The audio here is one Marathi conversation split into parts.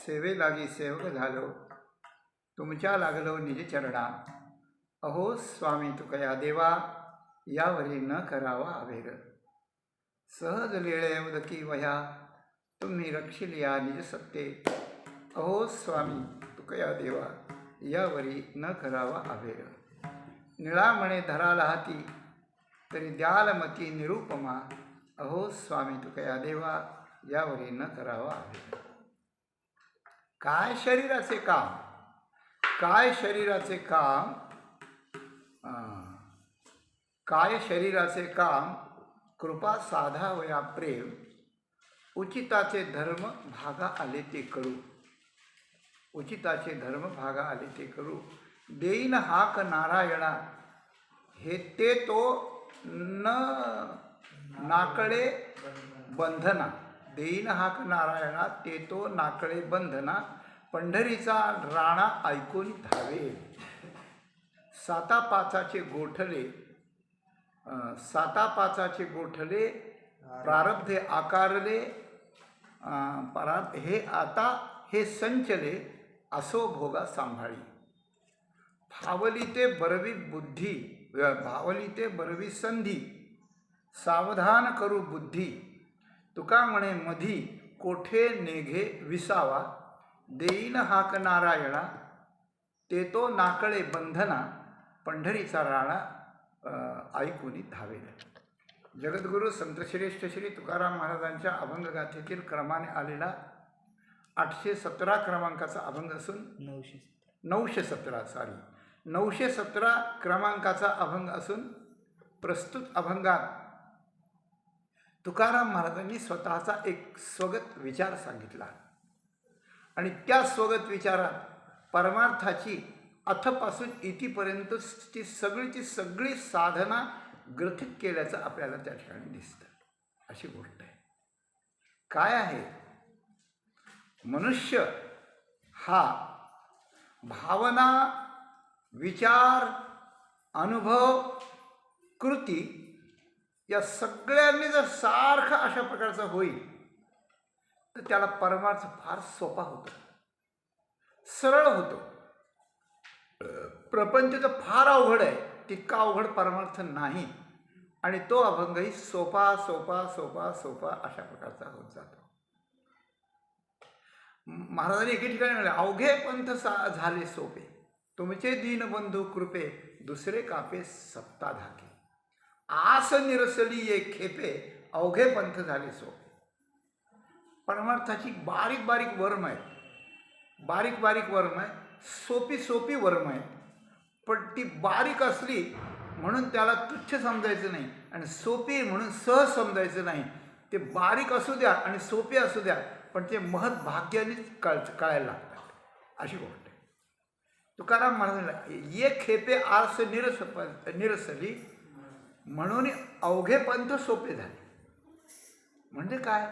सेवे लागी सेवक झालो तुमच्या लागलो निज चरणा अहो स्वामी तुकया देवा, यावरी न करावा अवेर. सहज लीळे उदकी वह्या, तुम्ही रक्षिलिया निज सत्ते. अहो स्वामी तुकया देवा, यावरी न करावा अवेर. निळामणे धराला हाती, तरी द्यालमती निरुपमा. अहो स्वामी तुकया देवा, यावरी न करावा अवेर. काय शरीराचे काम, काय शरीराचे काम, काय शरीराचे काम, कृपा साधावया प्रेम. उचिताचे धर्म भागा आले ते करू, उचिताचे धर्म भागा आले ते करू. देईन हाक नारायणा, हे ते तो न नाकळे बंधना. देईन हाक नारायणा, ते तो नाकळे बंधना. पंढरीचा राणा ऐकून धावे. सातापाचाचे गोठले, सातापाचाचे गोठले, प्रारब्धे आकारले. हे आता हे संचले, असो भोगा सांभाळी. भावली ते बरवी बुद्धी, भावली ते बरवी संधी. सावधान करू बुद्धी, तुका म्हणे मधी, कोठे नेघे विसावा. देईन हाक नारायणा, ते तो नाकळे बंधना. पंढरीचा राणा ऐकूनी धावेल. जगद्गुरू संतश्रेष्ठ श्री तुकाराम महाराजांच्या अभंगगाथेतील क्रमाने आलेला 817 क्रमांकाचा अभंग असून 917 क्रमांकाचा अभंग असून प्रस्तुत अभंगात तुकाराम महाराजांनी स्वतःचा एक स्वगत विचार सांगितला आणि त्या स्वगत विचारात परमार्थाची अथपासून इतीपर्यंतची सगळी साधना ग्रथित केल्याचं आपल्याला त्या ठिकाणी दिसतं. अशी गोष्ट आहे. काय आहे? मनुष्य हा भावना, विचार, अनुभव, कृती या सगळ्यांनी जर सारखं अशा प्रकारचं होईल तर त्याला परमार्थ फार सोपा होतो, सरळ होतो. प्रपंच तर फार अवघड आहे, तितका अवघड परमार्थ नाही. आणि तो अभंगही सोपा सोपा सोपा सोपा अशा प्रकारचा होत जातो. महाराजांनी एके ठिकाणी म्हणले, अवघे पंथ झाले सोपे, तुमचे दीनबंधू कृपे, दुसरे कापे सत्ता धाके. आस निरसली ये खेपे, अवघे पंथ झाले सोपे. परमार्थाची बारीक बारीक वर्म आहे, बारीक बारीक वर्म आहे, सोपी सोपी वर्म आहे. पण ती बारीक असली म्हणून त्याला तुच्छ समजायचं नाही आणि सोपी म्हणून सहज समजायचं नाही. ते बारीक असू द्या आणि सोपे असू द्या, पण ते महत् भाग्यानेच कळायला लागतात. अशी गोष्ट आहे. तुकाराम महाराज ये खेपे आस निरसली, म्हणून अवघे पंथ सोपे झाले. म्हणजे काय?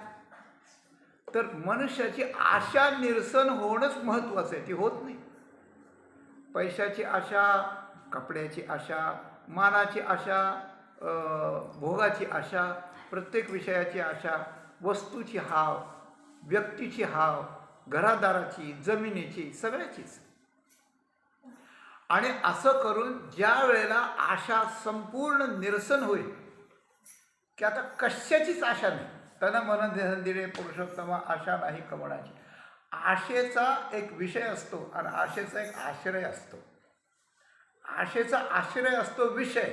तर मनुष्याची आशा निरसन होणंच महत्त्वाचं आहे. ती होत नाही. पैशाची आशा, कपड्याची आशा, मानाची आशा, भोगाची आशा, प्रत्येक विषयाची आशा, वस्तूची हाव, व्यक्तीची हाव, घरादाराची, जमिनीची, सगळ्याचीच. आणि असं करून ज्या वेळेला आशा संपूर्ण निरसन होईल की आता कशाचीच आशा नाही, तन मन देह दिले पुरुषोत्तमा, आशा नाही कमळाची. आशेचा एक विषय असतो आणि आशेचा एक आश्रय असतो. आशेचा आश्रय असतो विषय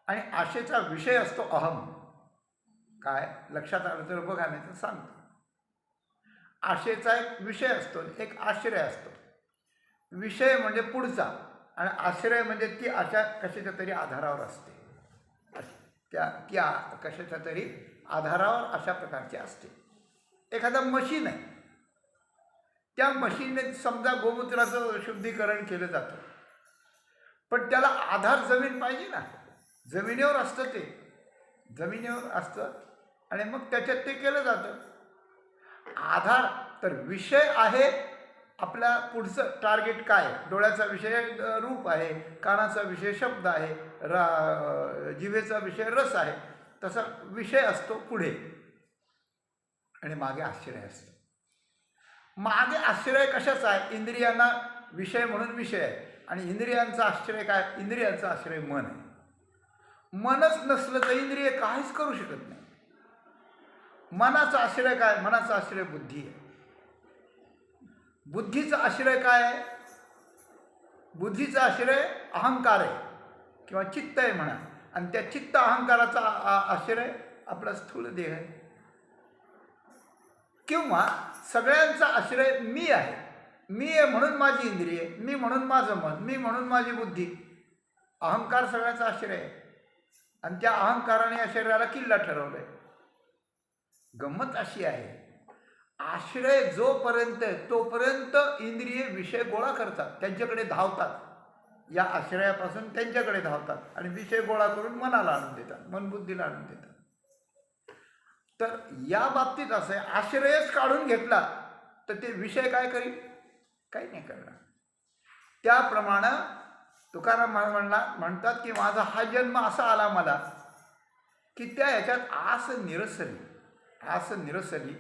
आणि आशेचा विषय असतो अहम. काय लक्षात आलं तर बघा, नाही तर सांगतो. आशेचा एक विषय असतो, एक आश्रय असतो. विषय म्हणजे पुढचा आणि आश्रय म्हणजे ती आशा कशाच्या तरी आधारावर असते. त्या कशाच्या तरी आधारावर अशा प्रकारची असते. एखादा मशीन आहे, त्या मशीनने समजा गोमूत्राचं शुद्धीकरण केलं जातं, पण त्याला आधार जमीन पाहिजे ना. जमिनीवर असतं, ते जमिनीवर असतं आणि मग त्याच्यात ते केलं जातं. आधार तर विषय आहे. आपल्या पुढचं टार्गेट काय? डोळ्याचा विषय रूप आहे, कानाचा विषय शब्द आहे, जिभेचा विषय रस आहे. तसा विषय असतो पुढे आणि मागे आश्रय असतो. मागे आश्रय कशाचा आहे? इंद्रियांना विषय म्हणून विषय आहे. आणि इंद्रियांचा आश्रय काय? इंद्रियांचा आश्रय मन आहे. मनच नसलं तर इंद्रिय काहीच करू शकत नाही. मनाचा आश्रय काय? मनाचा आश्रय बुद्धी आहे. बुद्धीचा आश्रय काय आहे? बुद्धीचा आश्रय अहंकार आहे किंवा चित्त आहे म्हणा. आणि त्या चित्त अहंकाराचा आश्रय आपला स्थूल देह आहे. किंवा सगळ्यांचा आश्रय मी आहे. मी आहे म्हणून माझी इंद्रिय, मी म्हणून माझं मन, मी म्हणून माझी बुद्धी. अहंकार सगळ्याचा आश्रय आहे. आणि त्या अहंकाराने या शरीराला किल्ला ठरवलंय. गंमत अशी आहे, आश्रय जोपर्यंत तोपर्यंत इंद्रिय विषय गोळा करतात, त्यांच्याकडे धावतात. या आश्रयापासून त्यांच्याकडे धावतात आणि विषय गोळा करून मनाला आणून देतात, मनबुद्धीला आणून देतात. तर या बाबतीत असं आहे, आश्रयच काढून घेतला तर ते विषय काय करील? काही नाही करणार. त्याप्रमाणे तुकाराम म्हणतात की माझा हा जन्म असा आला मला की त्या ह्याच्यात आस निरसली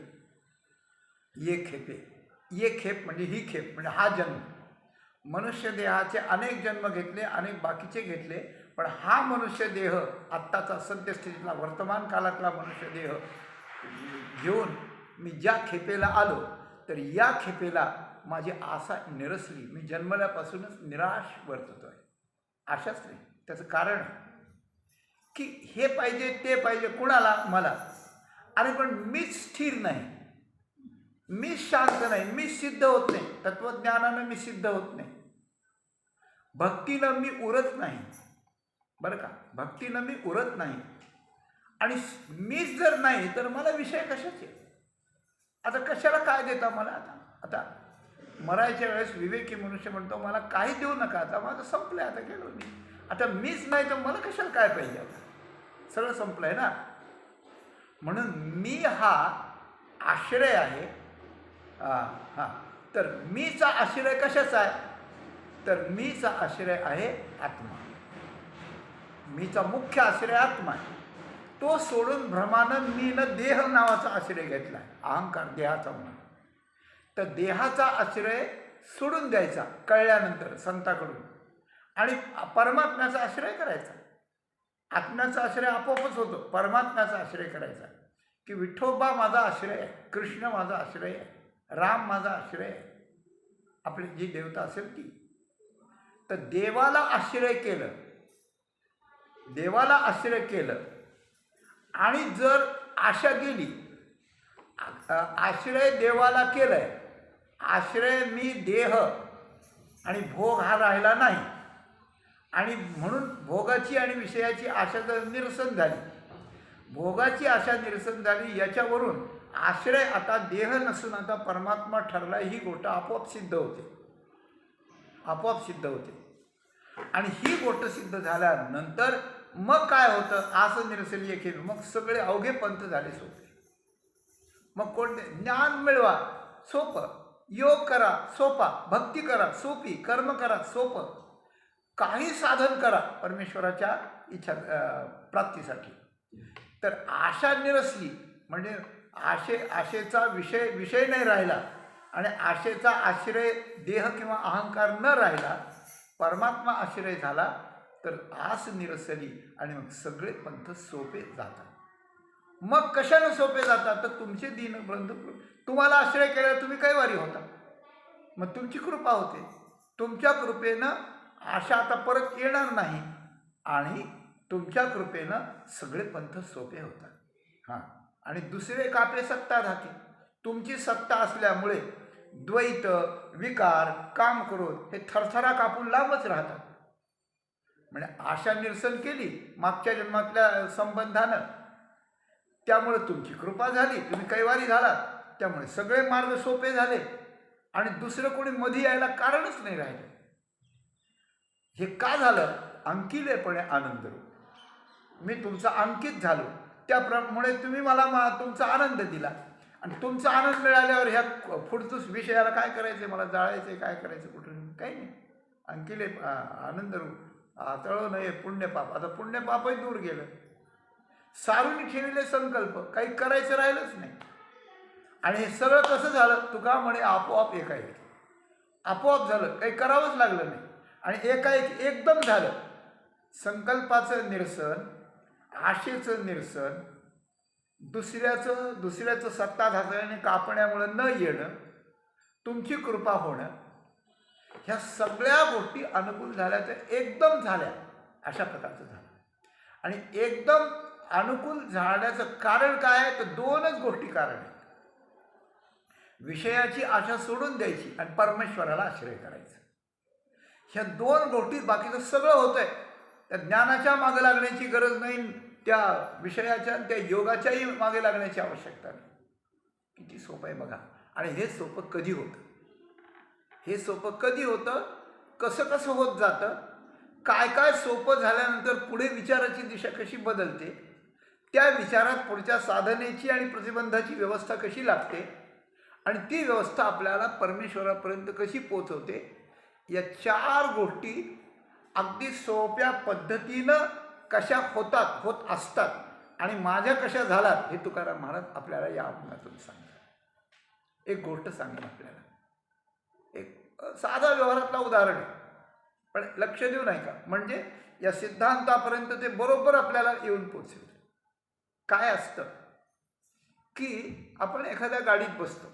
ये खेपे. ये खेप म्हणजे ही खेप म्हणजे हा जन्म. मनुष्य देहाचे अनेक जन्म घेतले, अनेक बाकीचे घेतले, पण हा मनुष्य देह आत्ताचा सद्यस्थितीतला वर्तमान काळातला मनुष्य देह घेऊन मी ज्या खेपेला आलो, तर या खेपेला माझी आशा निरसली. मी जन्मल्यापासूनच निराश वर्ततो आहे. आशाच नाही. त्याचं कारण की हे पाहिजे ते पाहिजे. कुणाला? मला. अरे पण मीच स्थिर नाही, मी शांत नाही, मी सिद्ध होत नाही. तत्वज्ञानानं मी सिद्ध होत नाही, भक्तीनं मी उरत नाही. बरं का, भक्तीनं मी उरत नाही. आणि मीच जर नाही तर मला विषय कशाचे? आता कशाला काय देता मला? आता मरायच्या वेळेस विवेकी मनुष्य म्हणतो मला काही देऊ नका, आता माझं संपलंय, आता गेलो मी. आता मीच नाही तर मला कशाला काय पाहिजे? आता सगळं संपलंय ना. म्हणून मी हा आश्रय आहे. तर मीचा आश्रय कशाचा आहे? तर मीचा आश्रय आहे आत्मा. मीचा मुख्य आश्रय आत्मा आहे. तो सोडून भ्रमानं मीनं देह नावाचा आश्रय घेतला आहे, अहंकार देहाचा म्हणून. तर देहाचा आश्रय सोडून द्यायचा कळल्यानंतर संताकडून आणि परमात्म्याचा आश्रय करायचा. आत्म्याचा आश्रय आपोआपच होतो. परमात्म्याचा आश्रय करायचा की विठोबा माझा आश्रय आहे, कृष्ण माझा आश्रय आहे, राम माझा आश्रय आहे, आपली जी देवता असेल ती. तर देवाला आश्रय केलं आणि जर आशा गेली, आश्रय देवाला केलंय, आश्रय मी देह आणि भोग हा राहिला नाही, आणि म्हणून भोगाची आणि विषयाची आशा जर निरसन झाली, भोगाची आशा निरसन झाली, याच्यावरून आश्रय आता देह नसून आता परमात्मा ठरला, ही गोष्ट आपोआप सिद्ध होते. आणि ही गोष्ट सिद्ध झाल्यानंतर मग काय होतं? आस निरसली एक खेप. मग सगळे अवघे पंथ झाले सोपे. मग कोणते? ज्ञान मिळवा सोपं, योग करा सोपा, भक्ती करा सोपी, कर्म करा सोपं, काही साधन करा परमेश्वराच्या इच्छा प्राप्तीसाठी. तर आशा निरसली म्हणजे आशेचा विषय नाही राहिला आणि आशेचा आश्रय देह किंवा अहंकार न राहिला, परमात्मा आश्रय झाला, तर आस निरसली आणि मग सगळे पंथ सोपे जातात. मग कशाने सोपे जातात? तर तुमचे दीनबंधू तुम्हाला आश्रय केल्यावर तुम्ही कैवारी होता, मग तुमची कृपा होते. तुमच्या कृपेनं आशा आता परत येणार नाही आणि तुमच्या कृपेनं सगळे पंथ सोपे होतात. आणि दुसरे कापे सत्ता धाके. तुमची सत्ता असल्यामुळे द्वैत, विकार, काम, क्रोध हे थरथरा कापून लांबच राहतात. म्हणजे आशा निरसन केली मागच्या जन्मातल्या संबंधानं, त्यामुळे तुमची कृपा झाली, तुम्ही कैवारी झालात, त्यामुळे सगळे मार्ग सोपे झाले आणि दुसरं कोणी मध्ये यायला कारणच नाही राहिले. हे का झालं? अंकिलेपणे आनंद रूप. मी तुमचा अंकित झालो, त्यामुळे तुम्ही मला तुमचा आनंद दिला आणि तुमचा आनंद मिळाल्यावर ह्या पुढचंच विषयाला काय करायचं, मला जाळायचं, काय करायचं, कुठून काही नाही. अंकिले आनंद रूप. तळ नये पुण्यपाप. आता पुण्यपापही दूर गेलं. सारून ठेवले संकल्प, काही करायचं राहिलंच नाही. आणि हे सगळं कसं झालं? तुका म्हणे आपोआप एकाएकी आपोआप झालं, काही करावंच लागलं नाही. आणि एकदम झालं. संकल्पाचं निरसन, आशेचं निरसन, दुसऱ्याचं सत्ता धाचल्याने कापण्यामुळे न येणं, तुमची कृपा होणं, ह्या सगळ्या गोष्टी अनुकूल झाल्या तर एकदम झाल्या अशा प्रकारचं झालं. आणि एकदम अनुकूल झाल्याचं कारण काय आहे तर दोनच गोष्टी कारण आहेत. विषयाची आशा सोडून द्यायची आणि परमेश्वराला आश्रय करायचं. ह्या दोन गोष्टीत बाकीचं सगळं होतंय. त्या ज्ञानाच्या मागे लागण्याची गरज नाही, त्या विषयाच्या त्या योगाच्याही मागे लागण्याची आवश्यकता नाही. किती सोपं आहे बघा. आणि हे सोपं कधी होतं, हे सोपं कधी होतं, कसं कसं होत जातं, काय काय सोपं झाल्यानंतर पुढे विचाराची दिशा कशी बदलते, त्या विचारात पुढच्या साधनेची आणि प्रतिबंधाची व्यवस्था कशी लागते आणि ती व्यवस्था आपल्याला परमेश्वरापर्यंत कशी पोचवते, या चार गोष्टी अगदी सोप्या पद्धतीनं कशा होत असतात आणि माझ्या कशा झाल्यात हे तुकाराम महाराज आपल्याला या अभंगातून सांगतात. एक गोष्ट सांगेन आपल्याला, एक साधा व्यवहारातला उदाहरण आहे, पण लक्ष देऊ नाही का, म्हणजे या सिद्धांतापर्यंत ते बरोबर आपल्याला येऊन पोचेल. काय असतं की आपण एखाद्या गाडीत बसतो,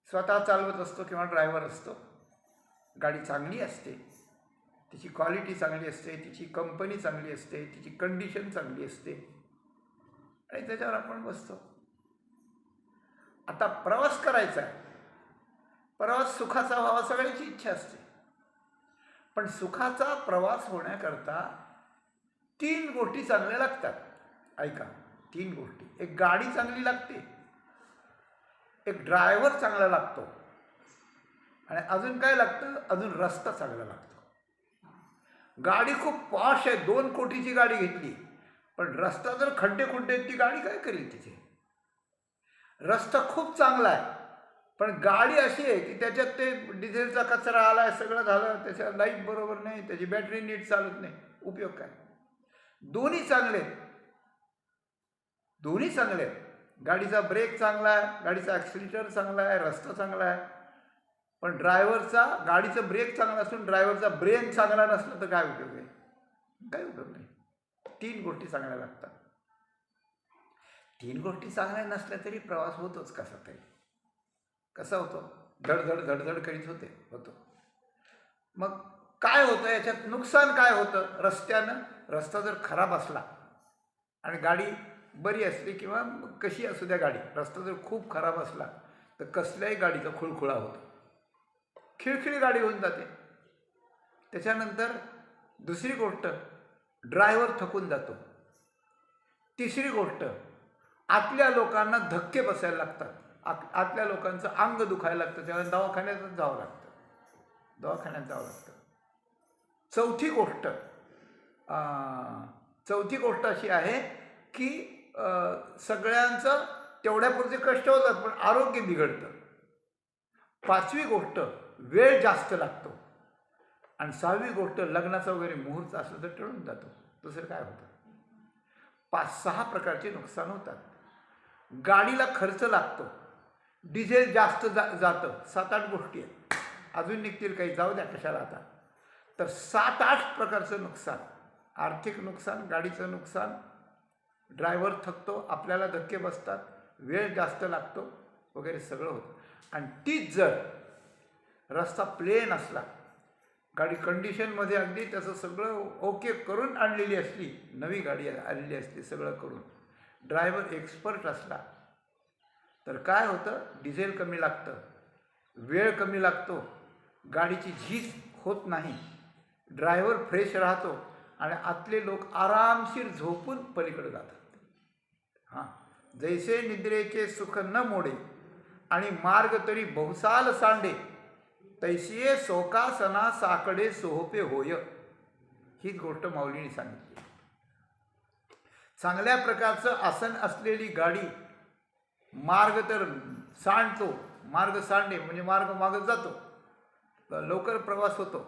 स्वतः चालवत असतो किंवा ड्रायव्हर असतो. गाडी चांगली असते, तिची क्वालिटी चांगली असते, तिची कंपनी चांगली असते, तिची कंडिशन चांगली असते आणि त्याच्यावर आपण बसतो. आता प्रवास करायचा आहे, प्रवास सुखाचा व्हावा सगळ्यांची इच्छा असते. पण सुखाचा प्रवास होण्याकरता 3 गोष्टी चांगल्या लागतात. ऐका, 3 गोष्टी. एक गाडी चांगली लागते, एक ड्रायव्हर चांगला लागतो आणि अजून काय लागतं, अजून रस्ता चांगला लागतो. गाडी खूप पॉश आहे, 2 कोटीची गाडी घेतली, पण रस्ता जर खड्डे ती गाडी काय करेल तिथे. रस्ता खूप चांगला आहे, पण गाडी अशी आहे की त्याच्यात ते डिझेलचा कचरा आला आहे, सगळं झालं, त्याच्या लाईट बरोबर नाही, त्याची बॅटरी नीट चालत नाही, उपयोग काय. दोन्ही चांगले आहेत. गाडीचा ब्रेक चांगला आहे, गाडीचा ॲक्सिलेटर चांगला आहे, रस्ता चांगला आहे, पण गाडीचं ब्रेक चांगला असून ड्रायव्हरचा ब्रेन चांगला नसला तर काय उपयोग आहे, काय उपयोग नाही. 3 गोष्टी चांगल्या लागतात. 3 गोष्टी चांगल्या नसल्या तरी प्रवास होतोच कसा तरी. कसा होतो, धडधड करीत होतो. मग काय होतं याच्यात, नुकसान काय होतं रस्त्यानं. रस्ता जर खराब असला आणि गाडी बरी असली किंवा कशी असू द्या गाडी, रस्ता जर खूप खराब असला तर कसल्याही गाडीचा खुळखुळा होतो, खिळखिळी गाडी होऊन जाते. त्याच्यानंतर दुसरी गोष्ट, ड्रायव्हर थकून जातो. तिसरी गोष्ट, आतल्या लोकांना धक्के बसायला लागतात, आतल्या लोकांचं अंग दुखायला लागतं, त्यामुळे दवाखान्यात जावं लागतं. चौथी गोष्ट अशी आहे की सगळ्यांचं तेवढ्यापुरते कष्ट होतात पण आरोग्य बिघडतं. 5वी गोष्ट, वेळ जास्त लागतो. आणि 6वी गोष्ट, लग्नाचा वगैरे मुहूर्त असलं तर टळून जातो. दुसरं काय होतं, 5-6 प्रकारचे नुकसान होतात. गाडीला खर्च लागतो, डिझेल जास्त जातं, 7-8 गोष्टी आहेत, अजून निघतील काही, जाऊ द्या कशाला आता. तर 7-8 प्रकारचं नुकसान, आर्थिक नुकसान, गाडीचं नुकसान, ड्रायव्हर थकतो, आपल्याला धक्के बसतात, वेळ जास्त लागतो वगैरे सगळं होतं. आणि तीच जर रस्ता प्लेन असला, गाडी कंडिशनमध्ये अगदी त्याचं सगळं ओके करून आणलेली असली, नवी गाडी आलेली असली सगळं करून, ड्रायव्हर एक्सपर्ट असला तर काय होतं, डिझेल कमी लागतं, वेळ कमी लागतो, गाडीची झीज होत नाही, ड्रायव्हर फ्रेश राहतो आणि आतले लोक आरामशीर झोपून पलीकडे जातात. जैसे निद्रेचे सुख न मोडे आणि मार्ग तरी बहुसाल सांडे, तैसिये शोकासना साकडे सोहपे होय. ही गोष्ट माऊलीने सांगितली. चांगल्या प्रकारचं आसन असलेली गाडी मार्ग तर सांडतो, मार्ग सांडे म्हणजे मार्ग मागत जातो, लवकर प्रवास होतो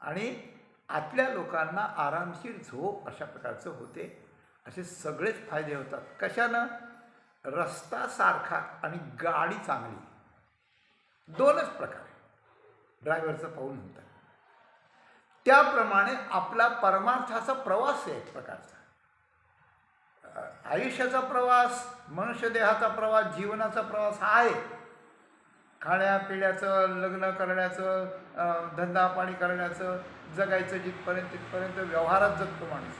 आणि आतल्या लोकांना आरामशीर झोप अशा प्रकारचं होते. असे सगळेच फायदे होतात. कशानं, रस्ता सारखा आणि गाडी चांगली, 2च प्रकारे ड्रायव्हरचं पाहून होतं. त्याप्रमाणे आपला परमार्थाचा प्रवास आहे एक प्रकारचा. आयुष्याचा प्रवास, मनुष्यदेहाचा प्रवास, जीवनाचा प्रवास हा आहे. खाण्यापिण्याचं, लग्न करण्याचं, धंदापाणी करण्याचं, जगायचं तिथपर्यंत व्यवहारात जगतो माणूस.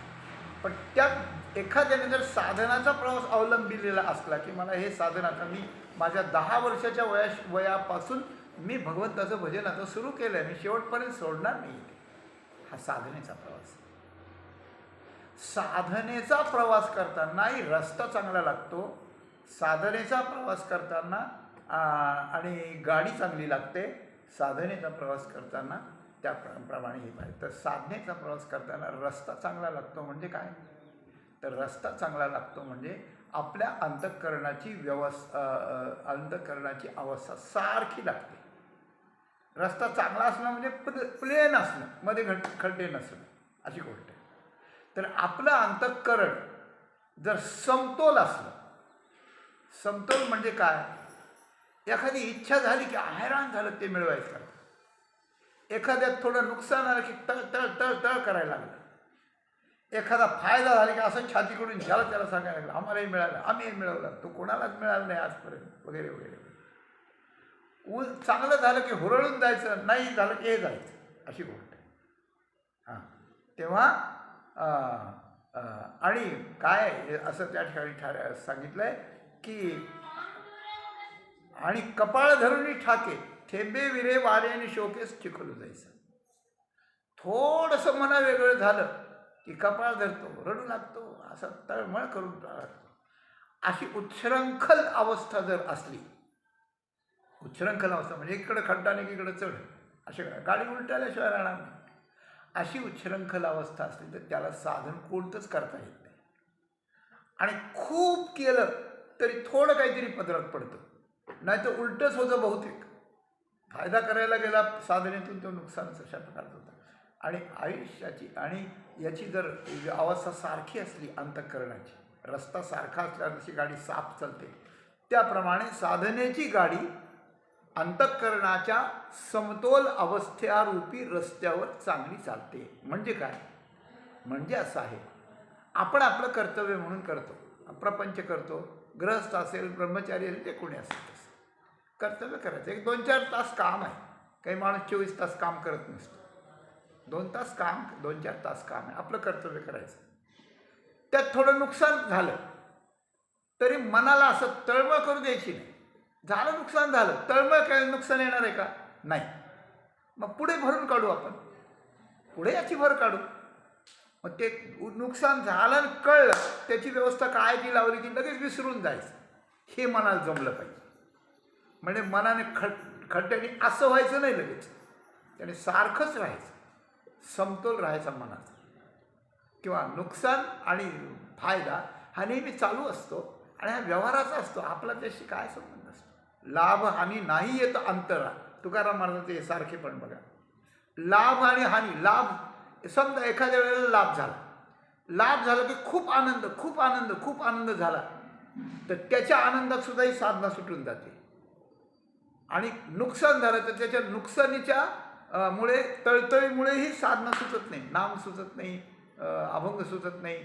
पण त्यात एखाद्याने जर साधनाचा प्रवास अवलंबिलेला असला की मला हे साधन, आता मी माझ्या 10 वर्षाच्या वयापासून मी भगवंताचं भजन आता सुरू केलं आहे, मी शेवटपर्यंत सोडणार नाही. हा साधनेचा प्रवास. साधनेचा प्रवास करतानाही रस्ता चांगला लागतो. साधनेचा प्रवास करताना आणि गाडी चांगली लागते. साधनेचा प्रवास करताना त्याप्रमाणे हे पाहिजे. तर साधनेचा प्रवास करताना रस्ता चांगला लागतो म्हणजे काय? तर रस्ता चांगला लागतो म्हणजे आपल्या अंतःकरणाची अंतःकरणाची अवस्था सारखी लागते. रस्ता चांगला असणं म्हणजे प्लेन असणं, मध्ये खड्डे नसणं, अशी गोष्ट आहे. तर आपलं अंतःकरण जर समतोल असलं, समतोल म्हणजे काय? एखादी इच्छा झाली की हैराण झालं ते मिळवायचं. एखाद्यात थोडं नुकसान आलं की तळ तळ तळ तळ करायला लागलं. एखादा फायदा झाला की असं छातीकडून ज्याला त्याला सांगायला लागलं आम्हालाही मिळालं, आम्हीही मिळवलं, तो कोणालाच मिळालं नाही आजपर्यंत, वगैरे वगैरे. चांगलं झालं की हुरळून जायचं, नाही झालं की हे जायचं, अशी गोष्ट आहे. हां, तेव्हा आणि काय असं त्या ठिकाणी सांगितलं आहे की आणि कपाळ धरुनी ठाके थेंबे विरे वाऱ्याने शोकेस चिखलू जायचं. थोडंसं मना वेगळं झालं की कपाळ धरतो, रडू लागतो, असं तळमळ करून लागतो. अशी उच्छृंखल अवस्था जर असली, उच्छृंखल अवस्था म्हणजे इकडं खड्डा नाही की इकडं चढ, असे गाडी उलटायल्याशिवाय राहणार नाही. अशी उच्छृंखल अवस्था असली तर त्याला साधन कोणतंच करता येत नाही. आणि खूप केलं तरी थोडं काहीतरी पदरात पडतं, नाही तर उलटंच होतं बहुतेक. फायदा करायला गेला साधनेतून तो नुकसानच अशा प्रकारचं होतं. आणि आयुष्याची आणि याची जर अवस्था सारखी असली, अंतःकरणाची रस्ता सारखा असल्यावर जशी गाडी साफ चालते त्याप्रमाणे साधनेची गाडी अंतःकरणाच्या समतोल अवस्थेरूपी रस्त्यावर चांगली चालते. म्हणजे काय? म्हणजे असं आहे, आपण आपलं कर्तव्य म्हणून करतो, प्रपंच करतो, गृहस्थ असेल, ब्रह्मचारी असेल, ते कोणी असेल तसं कर्तव्य करायचं. 1-2-4 तास काम आहे. काही माणूस 24 तास काम करत नसतो. 2 तास काम, 2-4 तास काम आहे, आपलं कर्तव्य करायचं. त्यात थोडं नुकसान झालं तरी मनाला असं तळमळ करू द्यायची नाही. झालं नुकसान झालं, तळमळ काय नुकसान येणार आहे का? नाही. मग पुढे भरून काढू आपण, पुढे याची भर काढू. मग ते नुकसान झालं आणि कळलं, त्याची व्यवस्था काय ती लावली की लगेच विसरून जायचं, हे मनाला जमलं पाहिजे. म्हणजे मनाने खड्ड्याने असं व्हायचं नाही लगेच, त्याने सारखंच राहायचं, समतोल राहायचा मनाचा. किंवा नुकसान आणि फायदा हा नेहमी चालू असतो आणि हा व्यवहाराचा असतो, आपला त्याशी काय संबंध असतो. लाभ हानी नाही येत अंतरा, तुकाराम महाराजांचे हे सारखे पण बघा. लाभ आणि हानी, लाभ समजा एखाद्या वेळेला लाभ झाला की खूप आनंद खूप आनंद खूप आनंद झाला, तर त्याच्या आनंदात सुद्धा ही साधना सुटून जाते. आणि नुकसान झालं तर त्याच्या नुकसानीच्या मुळे तळतळीमुळेही साधना सुचत नाही, नाम सुचत नाही, अभंग सुचत नाही,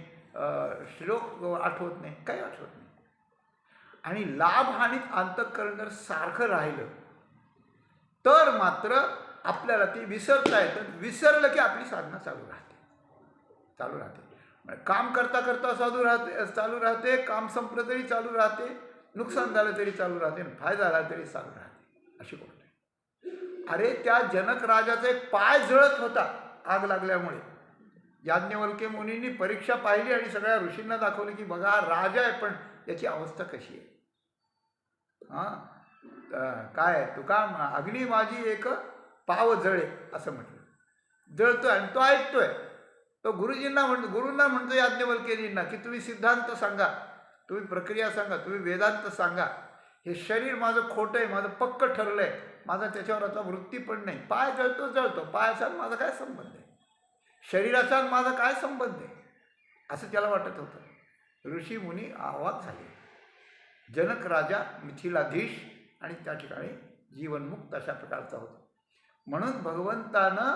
श्लोक आठवत नाही, काही आठवत नाही. आणि लाभ हानीत अंतःकरण जर सारखं राहिलं तर मात्र आपल्याला ती विसरता येतं. विसरलं की आपली साधना चालू राहते. काम करता करता चालू राहते, काम संपलं तरी चालू राहते, नुकसान झालं तरी चालू राहते, फायदा झाला तरी चालू राहते, अशी गोष्ट आहे. अरे त्या जनक राजाचा एक पाय जळत होता आग लागल्यामुळे. याज्ञवल्क्य मुनींनी परीक्षा पाहिली आणि सगळ्या ऋषींना दाखवली की बघा राजा आहे पण याची अवस्था कशी आहे. काय तुका अग्नी माझी एक पाव जळे असं म्हटलं, जळतोय आणि तो ऐकतोय. तो गुरुजींना म्हणतो याज्ञवल्क्यजींना की तुम्ही सिद्धांत सांगा, तुम्ही प्रक्रिया सांगा, तुम्ही वेदांत सांगा. हे शरीर माझं खोटं आहे, माझं पक्क ठरलंय, माझा त्याच्यावर आता वृत्ती पण नाही. पाय जळतो, पायाचा माझा काय संबंध आहे, शरीराचा माझा काय संबंध आहे, असं त्याला वाटत होतं. ऋषी मुनी आवाज झाले. जनक राजा मिथिलाधीश आणि त्या ठिकाणी जीवनमुक्त अशा प्रकारचा होता. म्हणून भगवंतानं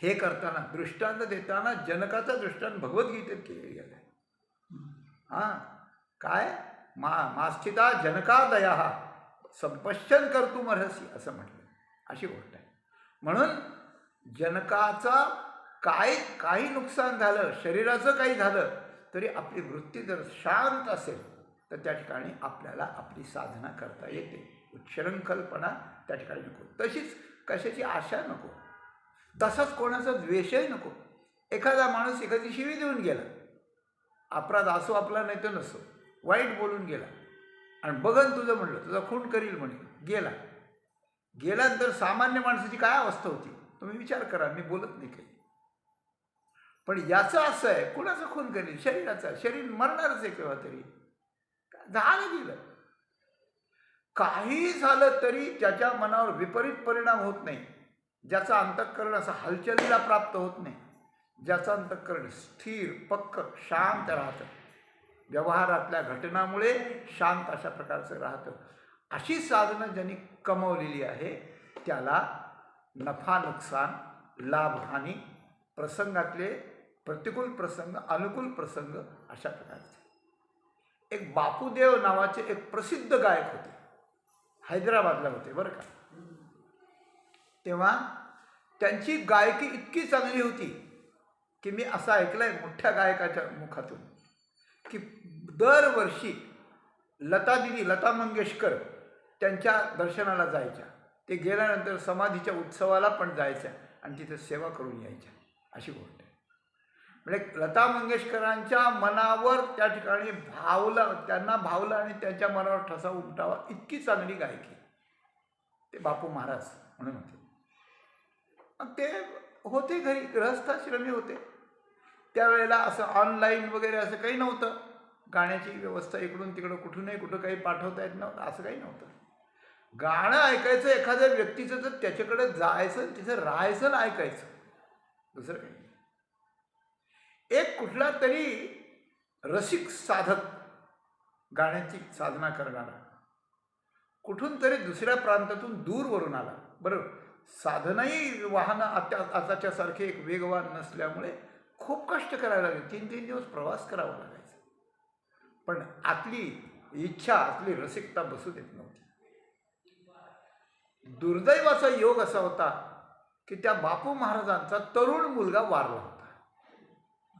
हे करताना दृष्टांत देताना जनकाचा दृष्टांत भगवद्गीतेत केले गेले. हां, काय मास्थिता जनकादया संपश्यन कर्तुमर्हसी असं म्हटलं. अशी गोष्ट आहे. म्हणून जनकाचा काही नुकसान झालं, शरीराचं काही झालं तरी आपली वृत्ती जर शांत असेल तर त्या ठिकाणी आपल्याला आपली साधना करता येते. उच्छृंखलपणा त्या ठिकाणी नको. तशीच कशाची आशा नको. तसाच कोणाचा द्वेषही नको. एखादा माणूस एखादी शिवी देऊन गेला, अपराध असो आपला नाही तर नसो, वाईट बोलून गेला आणि बघन तुझं म्हणलं, तुझा खून करील म्हणलं, गेल्यानंतर सामान्य माणसाची काय अवस्था होती तुम्ही विचार करा. मी बोलत नाही काही, पण याचं असं आहे, कुणाचं खून करील? शरीराचा. शरीर मरणारच आहे केव्हा तरी. झालं गेलं. काही झालं तरी त्याच्या मनावर विपरीत परिणाम होत नाही. ज्याचा अंतःकरण असं हालचालीला प्राप्त होत नाही, ज्याचं अंतःकरण स्थिर पक्क शांत राहतं, व्यवहारातल्या घटनामुळे शांत अशा प्रकारचं राहतं, अशी साधनं ज्यांनी कमवलेली आहे त्याला नफा नुकसान, लाभ हानी, प्रसंगातले प्रतिकूल प्रसंग, अनुकूल प्रसंग अशा प्रकारचे. एक बापूदेव नावाचे एक प्रसिद्ध गायक होते, हैदराबादला होते बरं का. तेव्हा त्यांची गायकी इतकी चांगली होती की मी असं ऐकलंय मोठ्या गायकाच्या मुखातून की दरवर्षी लता मंगेशकर त्यांच्या दर्शनाला जायच्या. ते गेल्यानंतर समाधीच्या उत्सवाला पण जायच्या आणि तिथे सेवा करून यायच्या. अशी गोष्ट आहे. म्हणजे लता मंगेशकरांच्या मनावर त्या ठिकाणी त्यांना भावलं आणि त्यांच्या मनावर ठसा उमटावा इतकी चांगली गायकी. ते बापू महाराज म्हणून होते. मग ते होते घरी, गृहस्थाश्रमी होते. त्यावेळेला असं ऑनलाईन वगैरे असं काही नव्हतं. गाण्याची व्यवस्था इकडून तिकडं कुठूनही कुठं काही पाठवता येत नव्हतं, असं काही नव्हतं. गाणं ऐकायचं एखाद्या व्यक्तीचं तर त्याच्याकडे जायचं, तिथं राहायचं आणि ऐकायचं, दुसरं काही नाही. एक कुठला तरी रसिक साधक, गाण्याची साधना करणारा, कुठून तरी दुसऱ्या प्रांतातून दूरवरून आला. बरोबर, साधनही वाहनं आताच्या सारखे एक वेगवान नसल्यामुळे खूप कष्ट करायला लागले. 3-3 दिवस प्रवास करावा लागायचा. पण आतली इच्छा, आतली रसिकता बसू देत नव्हती. दुर्दैवाचा योग असा होता की त्या बापू महाराजांचा तरुण मुलगा वारला होता.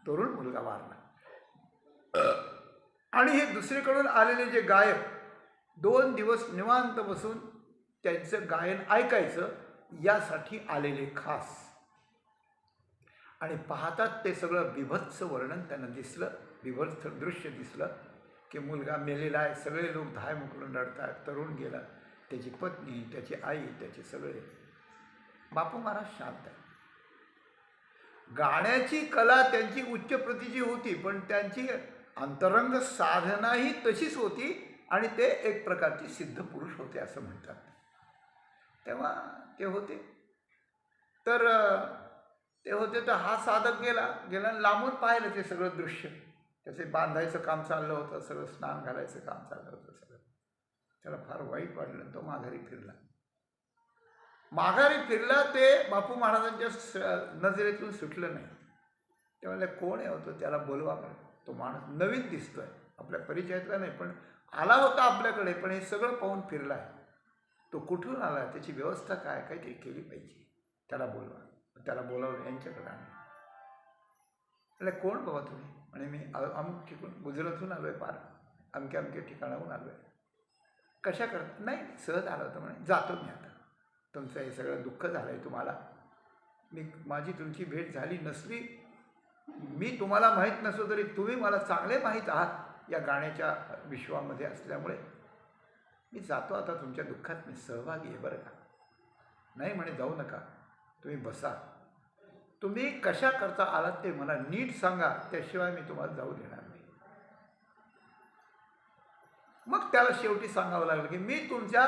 तरुण मुलगा वारला आणि हे दुसरीकडून आलेले जे गायक 2 दिवस निवांत बसून त्यांचं गायन ऐकायचं यासाठी आलेले खास. आणि पाहतात ते सगळं बिभत्स वर्णन त्यांना दिसलं, बिभत्स दृश्य दिसलं की मुलगा मेलेला आहे, सगळे लोक धाय मोकळून रडतात, तरुण गेला, त्याची पत्नी, त्याची आई, त्याचे सगळे. बापू महाराज शांत आहे. गाण्याची कला त्यांची उच्च प्रतीची होती, पण त्यांची अंतरंग साधनाही तशीच होती आणि ते एक प्रकारची सिद्ध पुरुष होते असं म्हणतात. तेव्हा ते होते तर हा साधक गेला लांबून पाहिलं ते सगळं दृश्य. त्याचे बांधायचं काम चाललं होतं, सगळं स्नान घालायचं काम चाललं होतं सगळं. त्याला फार वाईट वाटलं. तो माघारी फिरला. ते बापू महाराजांच्या नजरेतून सुटलं नाही. तेव्हा कोण आहे होतं, त्याला बोलवा. तो माणूस नवीन दिसतोय, आपल्या परिचयातला नाही, पण आला होता आपल्याकडे, पण हे सगळं पाहून फिरला आहे. तो कुठून आला, त्याची व्यवस्था काय, काहीतरी केली पाहिजे, त्याला बोलवा. त्याला बोलावलं यांच्याकडे आणलं. म्हणजे कोण बाबा तुम्ही? म्हणे मी अमुक ठिकाण गुजरातहून आलो आहे, पार अमक्या ठिकाणाहून आलो आहे. कशा करता? नाही, सहज आलं होतं. म्हणे जातो मी आता. तुमचं हे सगळं दुःख झालं आहे तुम्हाला. माझी तुमची भेट झाली नसली, मी तुम्हाला माहीत नसलो तरी तुम्ही मला चांगले माहीत आहात या गाण्याच्या विश्वामध्ये असल्यामुळे मी जातो आता. तुमच्या दुःखात मी सहभागी आहे बरं का. नाही म्हणे जाऊ नका, तुम्ही बसा. तुम्ही कशा करता आलात ते मला नीट सांगा, त्याशिवाय मी तुम्हाला जाऊ देणार नाही. मग त्याला शेवटी सांगावं लागलं की मी तुमच्या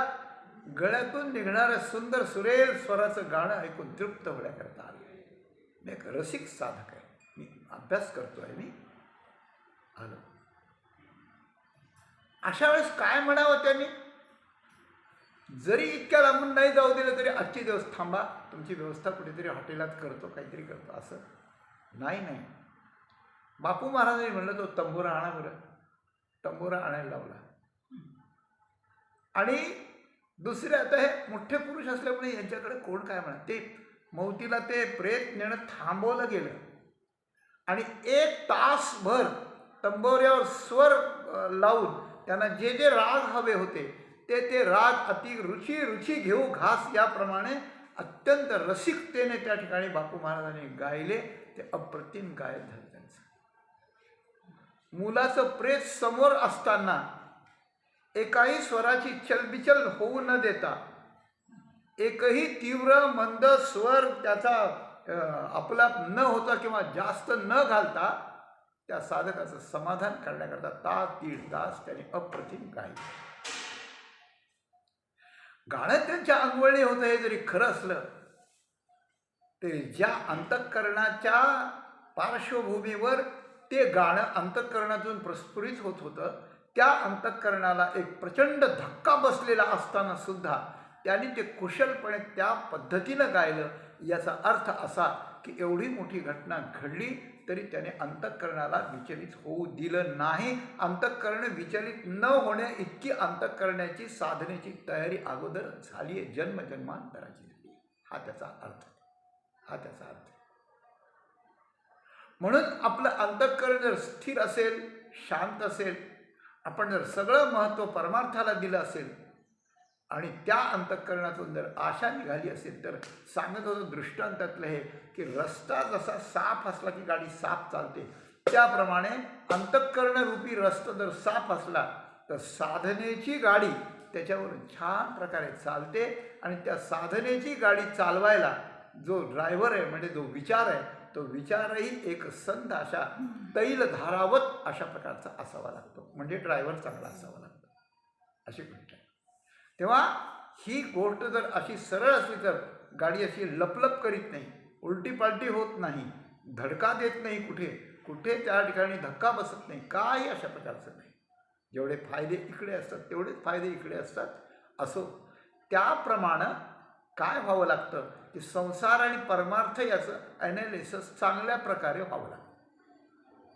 गळ्यातून निघणाऱ्या सुंदर सुरेल स्वराचं गाणं ऐकून तृप्त होण्याकरता आलो. मी एक रसिक साधक आहे, मी अभ्यास करतोय, मी आलो. अशा वेळेस काय म्हणावं त्यांनी? जरी इतक्या लांबून नाही जाऊ दिलं तरी आजचे दिवस थांबा, तुमची व्यवस्था कुठेतरी हॉटेलात करतो, काहीतरी करतो, असं नाही. बापू महाराजांनी म्हणलं तो तंबोरा आणा बरं, तंबोरा आणायला लावला. आणि दुसरे आता हे मोठे पुरुष असल्यामुळे यांच्याकडे कोण काय म्हणा, ते मौतीला ते प्रेत नेणं थांबवलं गेलं आणि 1 तासभर तंबोऱ्यावर स्वर लावून त्यांना जे जे राग हवे होते ते राग अति रुची घेऊ घास याप्रमाणे अत्यंत रसिकतेने त्या ठिकाणी बापू महाराजांनी गायले. ते अप्रतिम गायन झालं त्यांचं. मुलाचं प्रेत समोर असताना एकाही स्वराची चलबिचल होऊ न देता, एकही तीव्र मंद स्वर त्याचा आपला न होता किंवा जास्त न घालता त्या साधकाचं समाधान करण्याकरता तास 1.5 तास त्याने अप्रतिम गायले. गाणं त्यांच्या अंगवळणी होतं हे जरी खरं असलं तरी ज्या अंतःकरणाच्या पार्श्वभूमीवर ते गाणं अंतःकरणातून प्रस्फुरित होत होतं, त्या अंतःकरणाला एक प्रचंड धक्का बसलेला असताना सुद्धा त्यांनी ते कुशलपणे त्या पद्धतीनं गायलं. याचा अर्थ असा की एवढी मोठी घटना घडली तरी त्याने अंतःकरणाला विचलित होऊ दिलं नाही. अंतःकरण विचलित न होण्या इतकी अंतःकरणाची साधनेची तयारी अगोदर झाली आहे, जन्मजन्मांतराची झाली. हा त्याचा अर्थ. म्हणून आपलं अंतःकरण जर स्थिर असेल, शांत असेल, आपण जर सगळं महत्त्व परमार्थाला दिलं असेल आणि त्या अंतःकरणातून जर आशा निघाली असेल, तर सांगत होतं दृष्टांतातलं हे की रस्ता जसा साफ असला की गाडी साफ चालते, त्याप्रमाणे अंतःकरणरूपी रस्ता जर साफ असला तर साधनेची गाडी त्याच्यावर छान प्रकारे चालते. आणि त्या साधनेची गाडी चालवायला जो ड्रायव्हर आहे म्हणजे जो विचार आहे, तो विचारही एक संत अशा तैलधारावत अशा प्रकारचा असावा लागतो, म्हणजे ड्रायव्हर चांगला असावा लागतो, अशी गोष्ट आहे. तेव्हा ही गोष्ट जर अशी सरळ असली तर गाडी अशी लपलप करीत नाही, उलटी पालटी होत नाही, धडका देत नाही, कुठे त्या ठिकाणी धक्का बसत नाही, काही अशा प्रकारचं नाही. जेवढे फायदे इकडे असतात तेवढेच फायदे इकडे असतात. असो, त्याप्रमाणे काय व्हावं लागतं की संसार आणि परमार्थ याचं ॲनालिसिस चांगल्या प्रकारे व्हावं लागतं.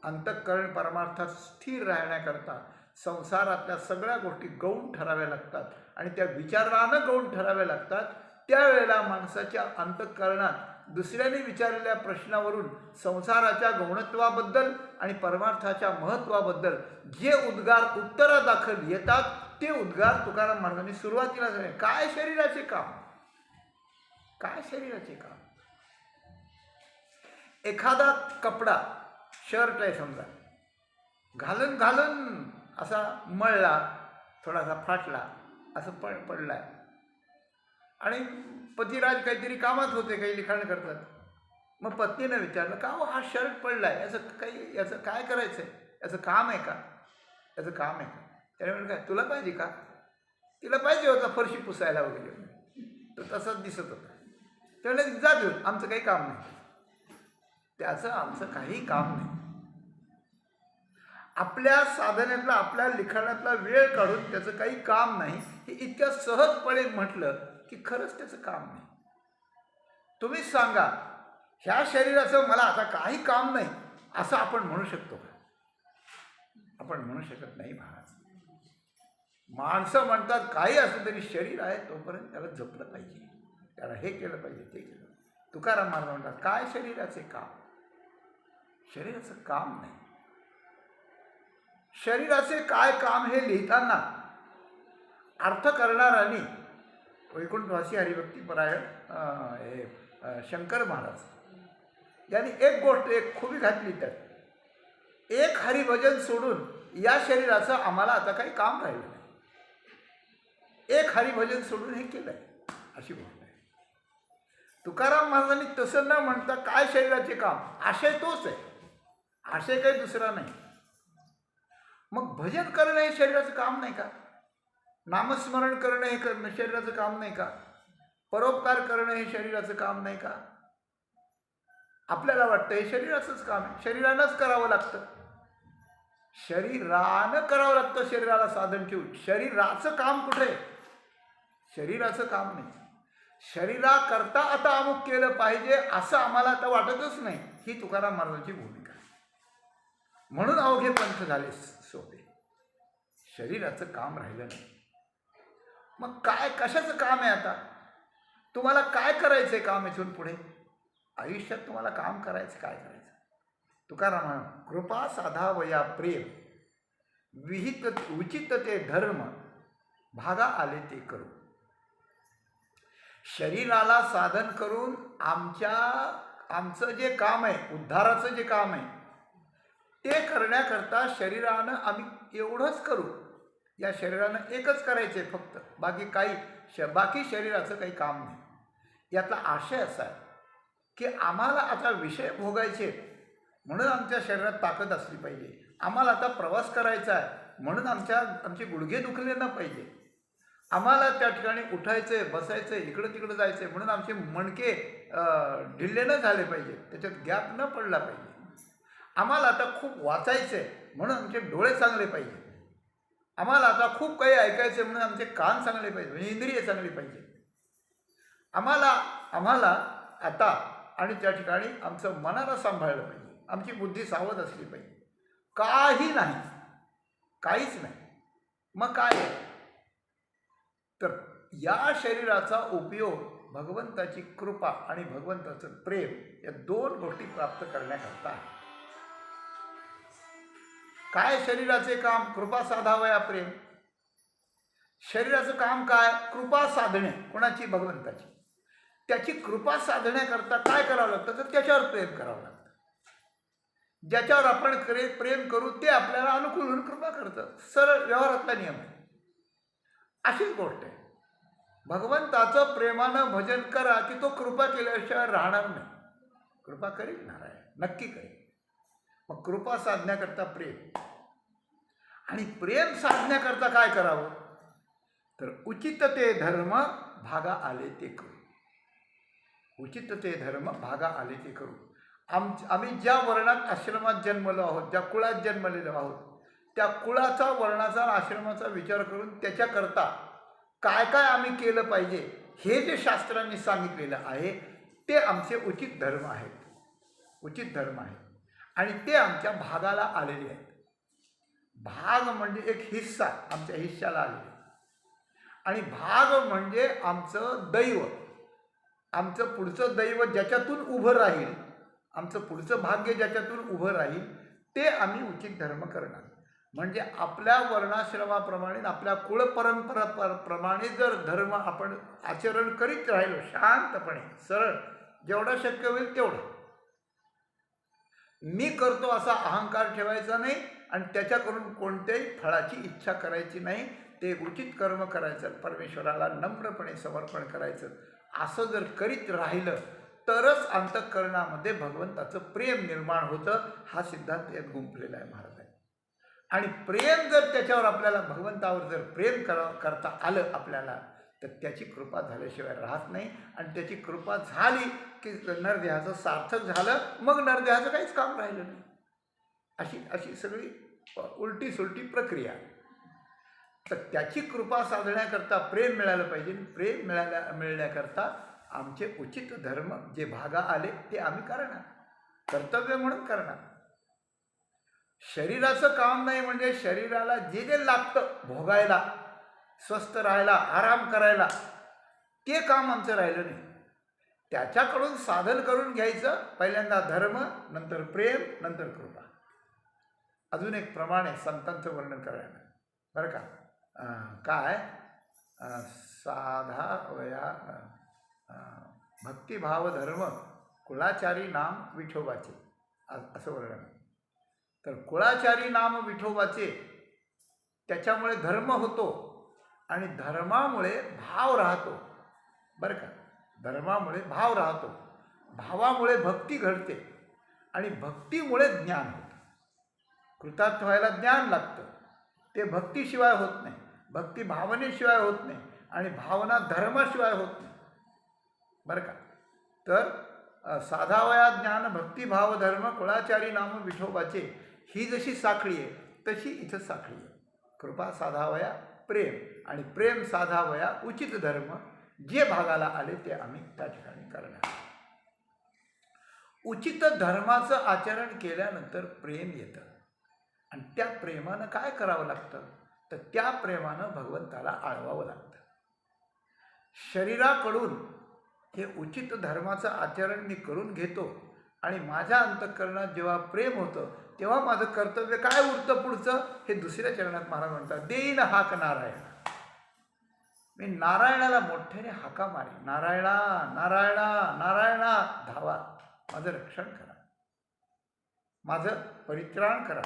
अंतःकरण परमार्थात स्थिर राहण्याकरता संसारातल्या सगळ्या गोष्टी गौण ठराव्या लागतात आणि त्या विचारानं गौण ठराव्या लागतात. त्यावेळेला माणसाच्या अंतःकरणात दुसऱ्याने विचारलेल्या प्रश्नावरून संसाराच्या गौणत्वाबद्दल आणि परमार्थाच्या महत्त्वाबद्दल जे उद्गार उत्तरादाखल येतात ते उद्गार तुकाराम महाराजांनी सुरुवातीला झाले. काय शरीराचे काम, काय शरीराचे काम. एखादा कपडा, शर्ट आहे समजा, घालून असा मळला, थोडासा फाटला, असं पडलाय आणि पतिराज काहीतरी कामात होते, काही लिखाण करतात. मग पत्नीनं विचारलं का हो हा शर्ट पडलाय, याचं काय करायचं आहे, याचं काम आहे का, याचं काम आहे का. त्याने म्हणलं काय तुला पाहिजे का, तिला पाहिजे होता फरशी पुसायला वगैरे, तर तसंच दिसत होतं. त्याला जा घेऊन, आमचं काही काम नाही. त्याचं आमचं काही काम नाही. आपल्या साधनेतला, आपल्या लिखाणातला वेळ काढून त्याचं काही काम नाही हे इतक्या सहजपणे म्हटलं की खरंच त्याचं काम नाही. तुम्हीच सांगा, ह्या शरीराचं मला आता काही काम नाही असं आपण म्हणू शकतो का? आपण म्हणू शकत नाही महाराज. माणसं म्हणतात काही असलं तरी शरीर आहे तोपर्यंत त्याला जपलं पाहिजे, त्याला हे केलं पाहिजे, ते केलं. तुकाराम महाराज म्हणतात काय शरीराचे काम, शरीराचं काम नाही. शरीराचे काय काम हे लिहिताना अर्थ करणाऱ्यांनी वैकुंठवासी हरिभक्तीपरायण शंकर महाराज यांनी एक गोष्ट, एक खुबी घातली. त्यात एक हरिभजन सोडून या शरीराचं आम्हाला आता काही काम राहिलं नाही. एक हरिभजन सोडून हे केलं आहे, अशी गोष्ट आहे. तुकाराम महाराजांनी तसं न म्हणता काय शरीराचे काम, आशय तोच आहे, आशय काही दुसरा नाही. मग भजन करणं हे शरीराचं काम नाही का? नामस्मरण करणं हे शरीराचं काम नाही का? परोपकार करणं हे शरीराचं काम नाही का? आपल्याला वाटतं हे शरीराचंच काम आहे, शरीरानंच करावं लागतं, शरीरानं करावं लागतं. शरीराला साधन ठेवून शरीराचं काम कुठे आहे? शरीराचं काम नाही. शरीराकरता आता अमुक केलं पाहिजे असं आम्हाला आता वाटतच नाही. ही तुकाराम महाराजांची भूमिका आहे. म्हणून अवघे पंथ झाले सोपे. शरीराचं काम राहिलं नाही. मग काय कशाचं काम आहे आता? तुम्हाला काय करायचंय काम इथून पुढे? आयुष्यात तुम्हाला काम करायचं, काय करायचं? तुकाराम महाराज, कृपा साधावया प्रेम, विहित उचित ते धर्म, भागा आले ते करू. शरीराला साधन करून आमचं जे काम आहे, उद्धाराचं जे काम आहे, ते करण्याकरता शरीरानं आम्ही एवढंच करू. या शरीरानं एकच करायचं आहे फक्त, बाकी शरीराचं काही काम नाही. यातला आशय असा आहे की आम्हाला आता विषय भोगायचे म्हणून आमच्या शरीरात ताकद असली पाहिजे. आम्हाला आता प्रवास करायचा आहे म्हणून आमचे गुडघे दुखले न पाहिजे. आम्हाला त्या ठिकाणी उठायचं आहे, बसायचं आहे, इकडं तिकडं जायचं आहे म्हणून आमचे मणके ढिल्ले न झाले पाहिजे, त्याच्यात गॅप न पडला पाहिजे. आम्हाला आता खूप वाचायचं आहे म्हणून आमचे डोळे चांगले पाहिजे. आम्हाला आता खूप काही ऐकायचं आहे म्हणून आमचे कान चांगले पाहिजे, म्हणजे इंद्रिय चांगली पाहिजे. आम्हाला आता आणि त्या ठिकाणी आमचं मनाला सांभाळलं पाहिजे, आमची बुद्धी सावध असली पाहिजे. काही नाही, काहीच नाही. मग काय? तर या शरीराचा उपयोग भगवंताची कृपा आणि भगवंताचं प्रेम या दोन गोष्टी प्राप्त करण्याकरता आहे. काय शरीराचे काम? कृपा साधावया प्रेम. शरीराचं काम काय? कृपा साधणे. कोणाची? भगवंताची. त्याची कृपा साधण्याकरता काय करावं लागतं? तर त्याच्यावर प्रेम करावं लागतं. ज्याच्यावर आपण प्रेम करू ते आपल्याला अनुकूल होऊन कृपा करतं. सरळ व्यवहारातला नियम आहे. अशीच गोष्ट आहे. भगवंताचं प्रेमानं भजन करा की तो कृपा केल्याशिवाय राहणार नाही. कृपा करील नारायण, नक्की करेल. मग कृपा साधण्याकरता प्रेम, आणि प्रेम साधण्याकरता काय करावं? तर उचित ते धर्म, भागा आले ते करू. उचित ते धर्म, भागा आले ते करू. आम्ही ज्या वर्णात आश्रमात जन्मलो आहोत, ज्या कुळात जन्मलेलो आहोत, त्या कुळाचा, वर्णाचा, आश्रमाचा विचार करून त्याच्याकरता काय काय आम्ही केलं पाहिजे हे जे शास्त्रांनी सांगितलेलं आहे ते आमचे उचित धर्म आहेत. उचित धर्म आहेत आणि ते आमच्या भागाला आलेले आहेत. भाग म्हणजे एक हिस्सा, आमच्या हिश्श्याला आलेले. आणि भाग म्हणजे आमचं दैव, आमचं पुढचं दैव ज्याच्यातून उभं राहील, आमचं पुढचं भाग्य ज्याच्यातून उभं राहील ते आम्ही उचित धर्म करणार. म्हणजे आपल्या वर्णाश्रमाप्रमाणे, आपल्या कुळपरंपराप्रमाणे जर धर्म आपण आचरण करीत राहिलो शांतपणे, सरळ, जेवढा शक्य होईल तेवढं. मी करतो असा अहंकार ठेवायचा नाही आणि त्याच्याकडून कोणत्याही फळाची इच्छा करायची नाही. ते उचित कर्म करायचं, परमेश्वराला नम्रपणे समर्पण करायचं. असं जर करीत राहिलं तरच अंतःकरणामध्ये भगवंताचं प्रेम निर्माण होतं. हा सिद्धांत यात गुंफलेला आहे महाराज. आणि प्रेम जर त्याच्यावर आपल्याला, भगवंतावर जर प्रेम करता आलं आपल्याला, तर त्याची कृपा झाल्याशिवाय राहत नाही. आणि त्याची कृपा झाली की नरदेहाचं सार्थक झालं, मग नरदेहाचं काहीच काम राहिलं नाही. अशी सगळी उलटी सुलटी प्रक्रिया. तर त्याची कृपा साधण्याकरता प्रेम मिळालं पाहिजे. प्रेम मिळण्याकरता आमचे उचित धर्म जे भागा आले ते आम्ही करणार, कर्तव्य म्हणून करणार. शरीराचं काम नाही म्हणजे शरीराला जे जे लागतं भोगायला, स्वस्थ राहायला, आराम करायला, ते काम आमचं राहिलं नाही. त्याच्याकडून साधन करून घ्यायचं. पहिल्यांदा धर्म, नंतर प्रेम, नंतर कृपा. अजून एक प्रमाण आहे संतांचं वर्णन करायला बरं का. काय? साधावया भक्तिभाव धर्म, कुळाचारी नाम विठोबाचे, असं वर्णन. तर कुळाचारी नाम विठोबाचे, त्याच्यामुळे धर्म होतो आणि धर्मामुळे भाव राहतो बरं का. धर्मामुळे भाव राहतो, भावामुळे भक्ती घडते आणि भक्तीमुळे ज्ञान होतं. कृतार्थ व्हायला ज्ञान लागतं, ते भक्तीशिवाय होत नाही, भक्ती भावनेशिवाय होत नाही आणि भावना धर्माशिवाय होत नाही बरं का. तर साधावया ज्ञान भक्तिभाव धर्म कुळाचारी नाम विठोबाचे, ही जशी साखळी आहे तशी इथं साखळी आहे. कृपा साधावया प्रेम आणि प्रेम साधावया उचित धर्म, जे भागाला आले ते आम्ही त्या ठिकाणी करणार. उचित धर्माचं आचरण केल्यानंतर प्रेम येतं आणि त्या प्रेमानं काय करावं लागतं, तर त्या प्रेमानं भगवंताला आळवावं लागतं. शरीराकडून हे उचित धर्माचं आचरण मी करून घेतो आणि माझ्या अंतःकरणात जेव्हा प्रेम होतं तेव्हा माझं कर्तव्य काय उरतं पुढचं, हे दुसऱ्या चरणात महाराज म्हणतात, देईन हाक नारायण. मी नारायणाला मोठ्याने हाका मारे, नारायणा नारायणा नारायणा, धावा, माझं रक्षण करा, माझं परित्राण करा,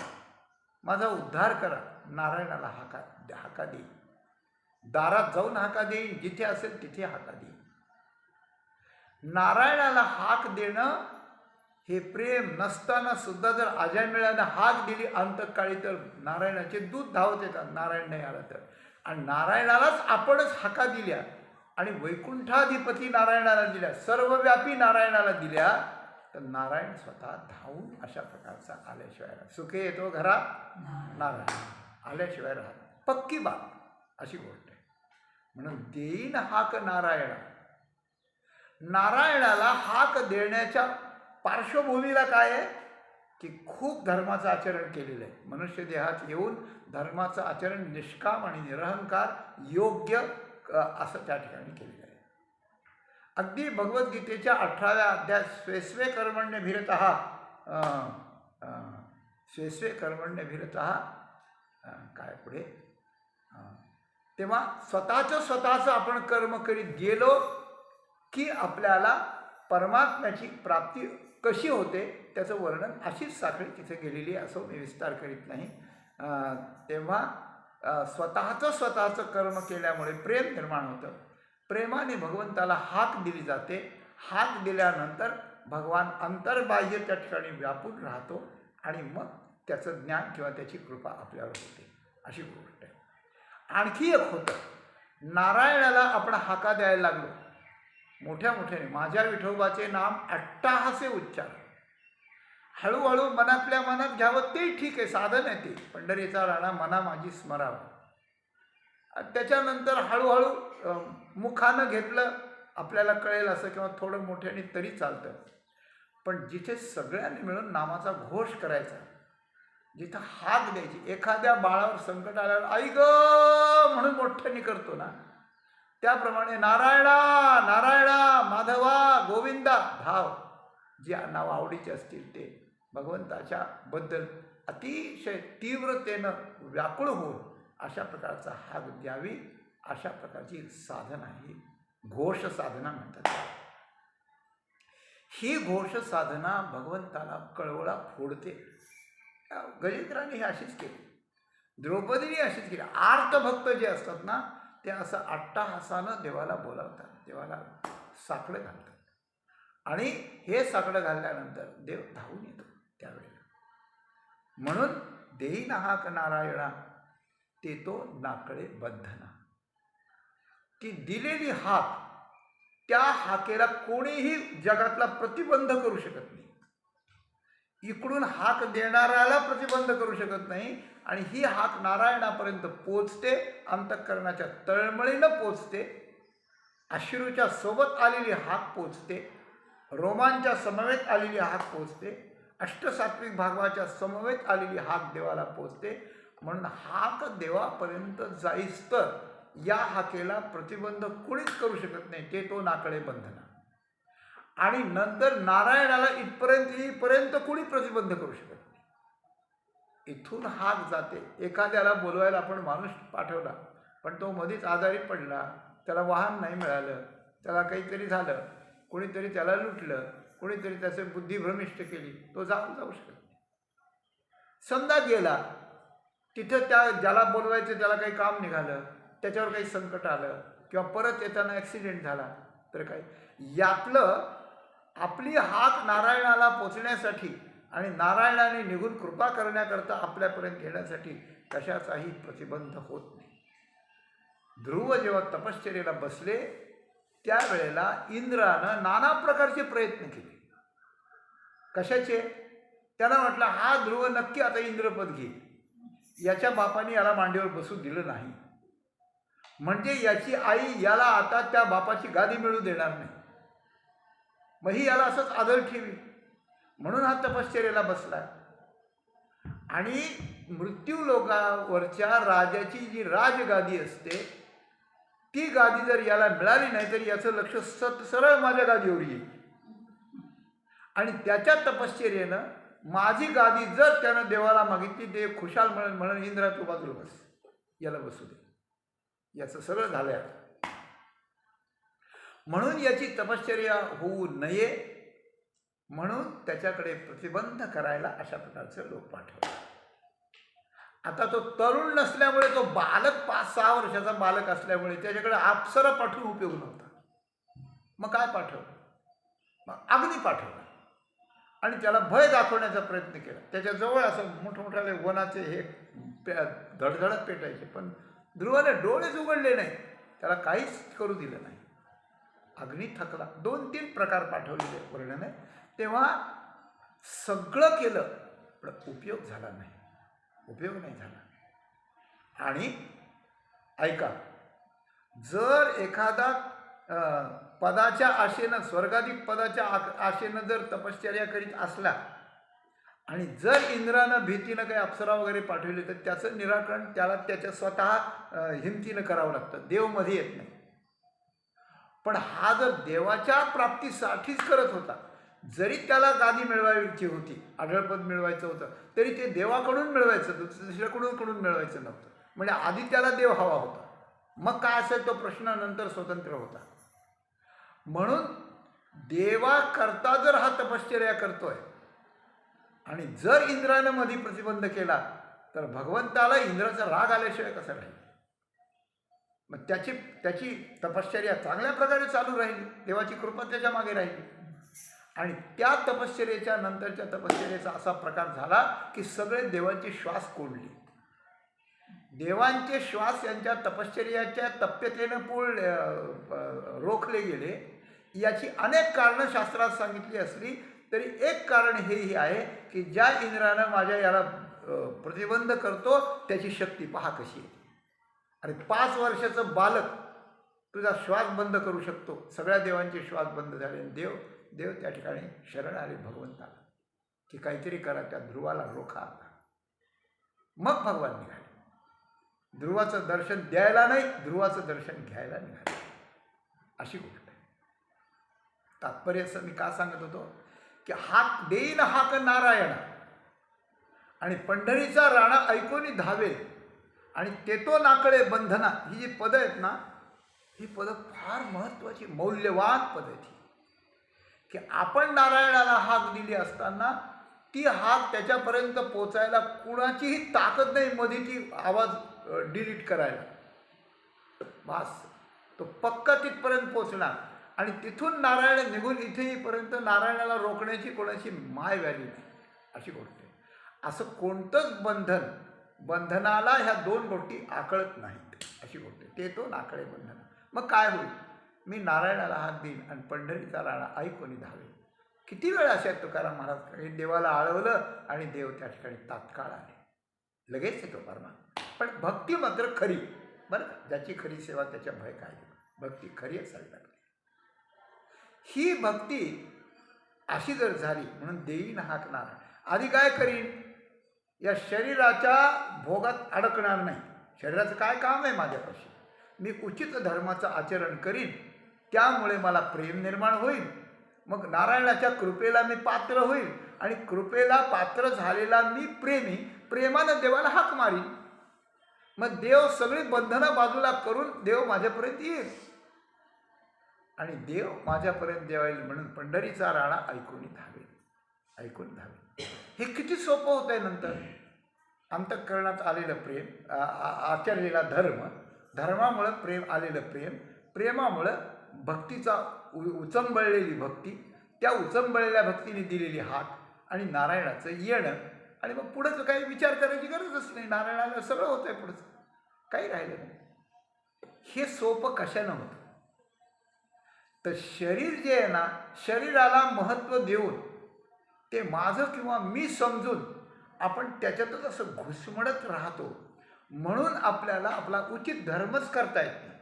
माझा उद्धार करा. नारायणाला हाका देईन, दारात जाऊन हाका देईन, जिथे असेल तिथे हाका देईन. नारायणाला हाक देणं हे प्रेम नसताना सुद्धा जर अजामिळानं हाक दिली अंतकाळी तर नारायणाचे दूत धावत येतात, नारायण नाही आला तर. आणि नारायणालाच आपणच हाका दिल्या आणि वैकुंठाधिपती नारायणाला दिल्या, सर्वव्यापी नारायणाला दिल्या, तर नारायण स्वतः धावून अशा प्रकारचा आल्याशिवाय राहत. सुखे येतो घरा नारायण, आल्याशिवाय राहत, पक्की बात अशी गोष्ट आहे. म्हणून देईन हाक नारायणा. नारायणाला हाक देण्याच्या पार्श्वभूमीला काय आहे की खूप धर्माचं आचरण केलेलं आहे. मनुष्य देहात येऊन धर्माचं आचरण निष्काम आणि निरहंकार योग्य असं त्या ठिकाणी केलेलं आहे. अगदी भगवद्गीतेच्या 18व्या अध्याय स्वे कर्मण्यभिरतः स्वे कर्मण्यभिरतः काय पुढे, तेव्हा स्वतःचं आपण कर्म करीत गेलो की आपल्याला परमात्म्याची प्राप्ती कशी होते त्याचं वर्णन अशीच साखळी तिथे गेलेली आहे, असं मी विस्तार करीत नाही. तेव्हा स्वतःचं कर्म केल्यामुळे प्रेम निर्माण होतं. प्रेमाने भगवंताला हाक दिली जाते. हाक दिल्यानंतर भगवान अंतर्बाह्य त्या ठिकाणी व्यापून राहतो आणि मग त्याचं ज्ञान किंवा त्याची कृपा आपल्यावर होते, अशी गोष्ट आहे. आणखी एक होतं, नारायणाला आपण हाका द्यायला लागलो मोठ्या मोठ्याने, माझ्या विठोबाचे नाम अट्टाहासे उच्चार, हळूहळू मनातल्या मनात घ्यावं ते ठीक आहे, साधन आहे ते, पंढरीचा राणा मना माझी स्मरावं. त्याच्यानंतर हळूहळू मुखानं घेतलं आपल्याला कळेल असं किंवा थोडं मोठ्याने तरी चालतं. पण जिथे सगळ्यांनी मिळून नामाचा घोष करायचा, जिथं हाक द्यायची, एखाद्या बाळावर संकट आल्यावर आई ग म्हणून मोठ्याने करतो ना, त्याप्रमाणे नारायणा नारायणा माधवा गोविंदा धाव, जी नाव आवडीचे असतील ते भगवंताच्या बद्दल अतिशय तीव्रतेनं व्याकुळ होऊन अशा प्रकारचा हाक द्यावी. अशा प्रकारची साधना ही घोष साधना म्हणतात. ही घोष साधना भगवंताला कळवळा फोडते. गजेंद्राने ही अशीच केली, द्रौपदीने अशीच केली. आर्तभक्त जे असतात ना ते असं अट्टाहासानं देवाला बोलावतात, देवाला साकडं घालतात आणि हे साकडं घालल्यानंतर देव धावून येतो त्यावेळेला. म्हणून देईन हाक नारायणा ते तो नाकळे बद्धना. ती दिलेली हाक, त्या हाकेला कोणीही जगातला प्रतिबंध करू शकत नाही. इकडून हाक देणाऱ्याला प्रतिबंध करू शकत नाही आणि ही हाक नारायणापर्यंत पोचते, अंतःकरणाच्या तळमळीनं पोचते, अश्रूच्या सोबत आलेली हाक पोचते, रोमांच्या समवेत आलेली हाक पोचते, अष्टसात्विक भागवाच्या समवेत आलेली हाक देवाला पोचते. म्हणून हाक देवापर्यंत जाईस तर या हाकेला प्रतिबंध कोणीच करू शकत नाही, ते तो नाकळे बंधना. आणि नंतर नारायणाला इथपर्यंत येईपर्यंत कोणी प्रतिबंध करू शकत नाही. इथून हाक जाते. एखाद्याला बोलवायला आपण माणूस पाठवला पण तो मध्येच आजारी पडला, त्याला वाहन नाही मिळालं, त्याला काहीतरी झालं, कोणीतरी त्याला लुटलं, कोणीतरी त्याची बुद्धी भ्रमिष्ट केली, तो जाऊ शकत नाही. समजा गेला तिथं, त्या ज्याला बोलवायचं त्याला काही काम निघालं, त्याच्यावर काही संकट आलं किंवा परत येताना ॲक्सिडेंट झाला तर काय, यातलं आपली हाक नारायणाला पोचण्यासाठी आणि नारायणाने निघून कृपा करण्याकरता आपल्यापर्यंत येण्यासाठी कशाचाही प्रतिबंध होत नाही. ध्रुव जेव्हा तपश्चर्येला बसले त्यावेळेला इंद्रानं नाना प्रकारचे प्रयत्न केले. कशाचे? त्यानं म्हटलं हा ध्रुव नक्की आता इंद्रपद घेईल, याच्या बापाने याला मांडीवर बसू दिलं नाही, म्हणजे याची आई याला आता त्या बापाची गादी मिळू देणार नाही, मग ही याला असंच आदळ ठेवी, म्हणून हा तपश्चर्याला बसला. आणि मृत्यू लोकावरच्या राजाची जी राजगादी असते ती गादी जर याला मिळाली नाही तर याचं लक्ष सरळ माझ्या गादीवर येईल. आणि त्याच्या तपश्चर्येनं माझी गादी जर त्यानं देवाला मागितली, देव खुशाल म्हणून इंद्रा तू बाजूला बस, याला बसू दे. याचं सगळं झालंय आता. म्हणून याची तपश्चर्या होऊ नये म्हणून त्याच्याकडे प्रतिबंध करायला अशा प्रकारचे लोक पाठवले. आता तो तरुण नसल्यामुळे, तो बालक 5-6 वर्षाचा बालक असल्यामुळे त्याच्याकडे अप्सरा पाठवून उपयोग नव्हता. मग काय पाठवलं? मग अग्नी पाठवला आणि त्याला भय दाखवण्याचा प्रयत्न केला. त्याच्याजवळ असं मोठमोठाले वनाचे हे धडधडत पेटायचे, पण ध्रुवाने डोळेच उघडले नाही, त्याला काहीच करू दिलं नाही. अग्नी थकला. 2-3 प्रकार पाठवलेले वर्णन आहे. तेव्हा सगळं केलं पण उपयोग झाला नाही, उपयोग नाही झाला. आणि ऐका, जर एखादा पदाच्या आशेनं, स्वर्गाधिक पदाच्या आशेनं जर तपश्चर्या करीत असला आणि जर इंद्रानं भीतीनं काही अप्सरा वगैरे पाठवली तर त्याचं निराकरण त्याला त्याच्या स्वतः हिमतीनं करावं लागतं, देव मध्ये येत नाही. पण हा जर देवाच्या प्राप्तीसाठीच करत होता, जरी त्याला गादी मिळवायची होती, आढळपद मिळवायचं होतं, तरी ते देवाकडून मिळवायचं, दुसऱ्याकडून मिळवायचं नव्हतं. म्हणजे आधी त्याला देव हवा होता, मग काय असेल तो प्रश्न नंतर स्वतंत्र होता. म्हणून देवाकरता जर हा तपश्चर्या करतोय आणि जर इंद्रानं मध्ये प्रतिबंध केला तर भगवंताला इंद्राचा राग आल्याशिवाय कसा राहील? मग त्याची तपश्चर्या चांगल्या प्रकारे चालू राहिली, देवाची कृपा त्याच्या मागे राहिली. आणि त्या तपश्चर्याच्या नंतरच्या तपश्चर्याचा असा प्रकार झाला की सगळे देवांचे श्वास कोंडले. देवांचे श्वास यांच्या तपश्चर्याच्या तप्यतेनं रोखले गेले. याची अनेक कारणं शास्त्रात सांगितली असली तरी एक कारण हेही आहे की ज्या इंद्रानं माझ्या याला प्रतिबंध करतो त्याची शक्ती पहा कशी आहे. अरे 5 वर्षाचं बालक तुझा श्वास बंद करू शकतो. सगळ्या देवांचे श्वास बंद झाले. देव त्या ठिकाणी शरण आले भगवंताला की काहीतरी करा, त्या ध्रुवाला रोखा. मग भगवान निघाले. ध्रुवाचं दर्शन द्यायला नाही, ध्रुवाचं दर्शन घ्यायला निघाले. अशी गोष्ट आहे. तात्पर्य असं मी का सांगत होतो की हाक देईन हाक नारायण आणि पंढरीचा राणा ऐकून धावेल आणि तेतो नाकळे बंधना, ही जी पदं आहेत ना, ही पदं फार महत्त्वाची, मौल्यवान पद आहेत की आपण नारायणाला हाक दिली असताना ती हाक त्याच्यापर्यंत पोचायला कुणाचीही ताकद नाही मध्ये ती आवाज डिलीट करायला. बस तो पक्का तिथपर्यंत पोचणार आणि तिथून नारायण निघून इथे येईपर्यंत नारायणाला रोखण्याची कोणाची माय व्हॅल्यू नाही. अशी गोष्ट आहे. असं कोणतंच बंधनाला ह्या 2 गोष्टी आकळत नाहीत. अशी गोष्ट आहे. ते तो नाकळे बंधन. मग काय होईल? मी नारायणाला हाक देईन आणि पंढरीचा राणा ऐकून धावेल. किती वेळ अशा तुकाराम महाराज देवाला आळवलं आणि देव त्या ठिकाणी तात्काळ आले, लगेच येतो परमात्मा. पण भक्ती मात्र खरी, बरं का, ज्याची खरी सेवा त्याच्या भय काय, भक्ती खरी असावी लागते. ही भक्ती अशी जर झाली म्हणून देईन हाक नारायण. आधी काय करीन? या शरीराच्या भोगात अडकणार नाही. शरीराचं काय काम आहे माझ्यापाशी? मी उचित धर्माचं आचरण करीन, त्यामुळे मला प्रेम निर्माण होईल. मग नारायणाच्या कृपेला मी पात्र होईल आणि कृपेला पात्र झालेला मी प्रेमानं देवाला हाक मारीन. मग देव सगळी बंधनं बाजूला करून देव माझ्यापर्यंत येईल आणि देव माझ्यापर्यंत येईल म्हणून पंढरीचा राणा ऐकून धावेल. हे किती सोपं होत आहे. नंतर अंतःकरणात आलेलं प्रेम, आचरलेला धर्मामुळं प्रेम आलेलं प्रेमामुळं भक्तीचा उचंबळलेली भक्ती, त्या उचंबळलेल्या भक्तीने दिलेली हाक आणि नारायणाचं येणं. आणि मग पुढंच काही विचार करायची गरजच नाही. नारायणाला सगळं होतं आहे, पुढचं काही राहिलं नाही. हे सोपं कशानं होतं? तर शरीर जे आहे ना, शरीराला महत्त्व देऊन ते माझं किंवा मी समजून आपण त्याच्यातच असं घुसमडत राहतो. म्हणून आपल्याला आपला उचित धर्मच करता येत नाही,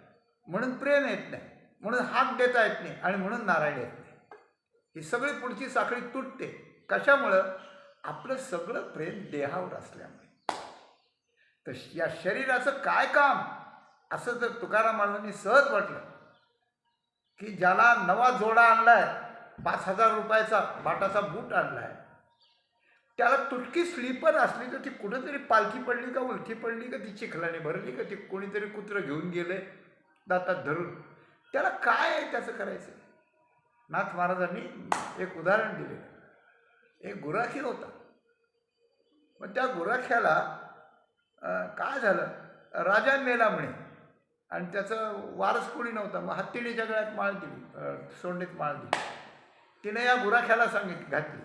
म्हणून प्रेम येत नाही, म्हणून हाक देता येत नाही आणि म्हणून नारायण येत नाही. ही सगळी पुढची साखळी तुटते. कशामुळं? आपलं सगळं प्रेम देहावर असल्यामुळे. तर या शरीराचं काय काम, असं जर तुकाराम महाराजांनी सहज म्हटलं की ज्याला नवा जोडा आणलाय, 5,000 रुपयाचा बाटाचा बूट आणलाय, त्याला तुटकी स्लीपर असली तर ती कुठंतरी पालखी पडली का, उलटी पडली का, ती चिखलाने भरली का, ती कोणीतरी कुत्रं घेऊन गेले दातात धरून, त्याला काय आहे त्याचं करायचं? नाथ महाराजांनी एक उदाहरण दिले. एक गुराखी होता. मग त्या गुराख्याला काय झालं, राजा मेला म्हणे आणि त्याचं वारस कोणी नव्हता. मग हत्तीणीच्या गळ्यात माळ दिली, सोंडीत माळ दिली. तिने या गुराख्याला घातली.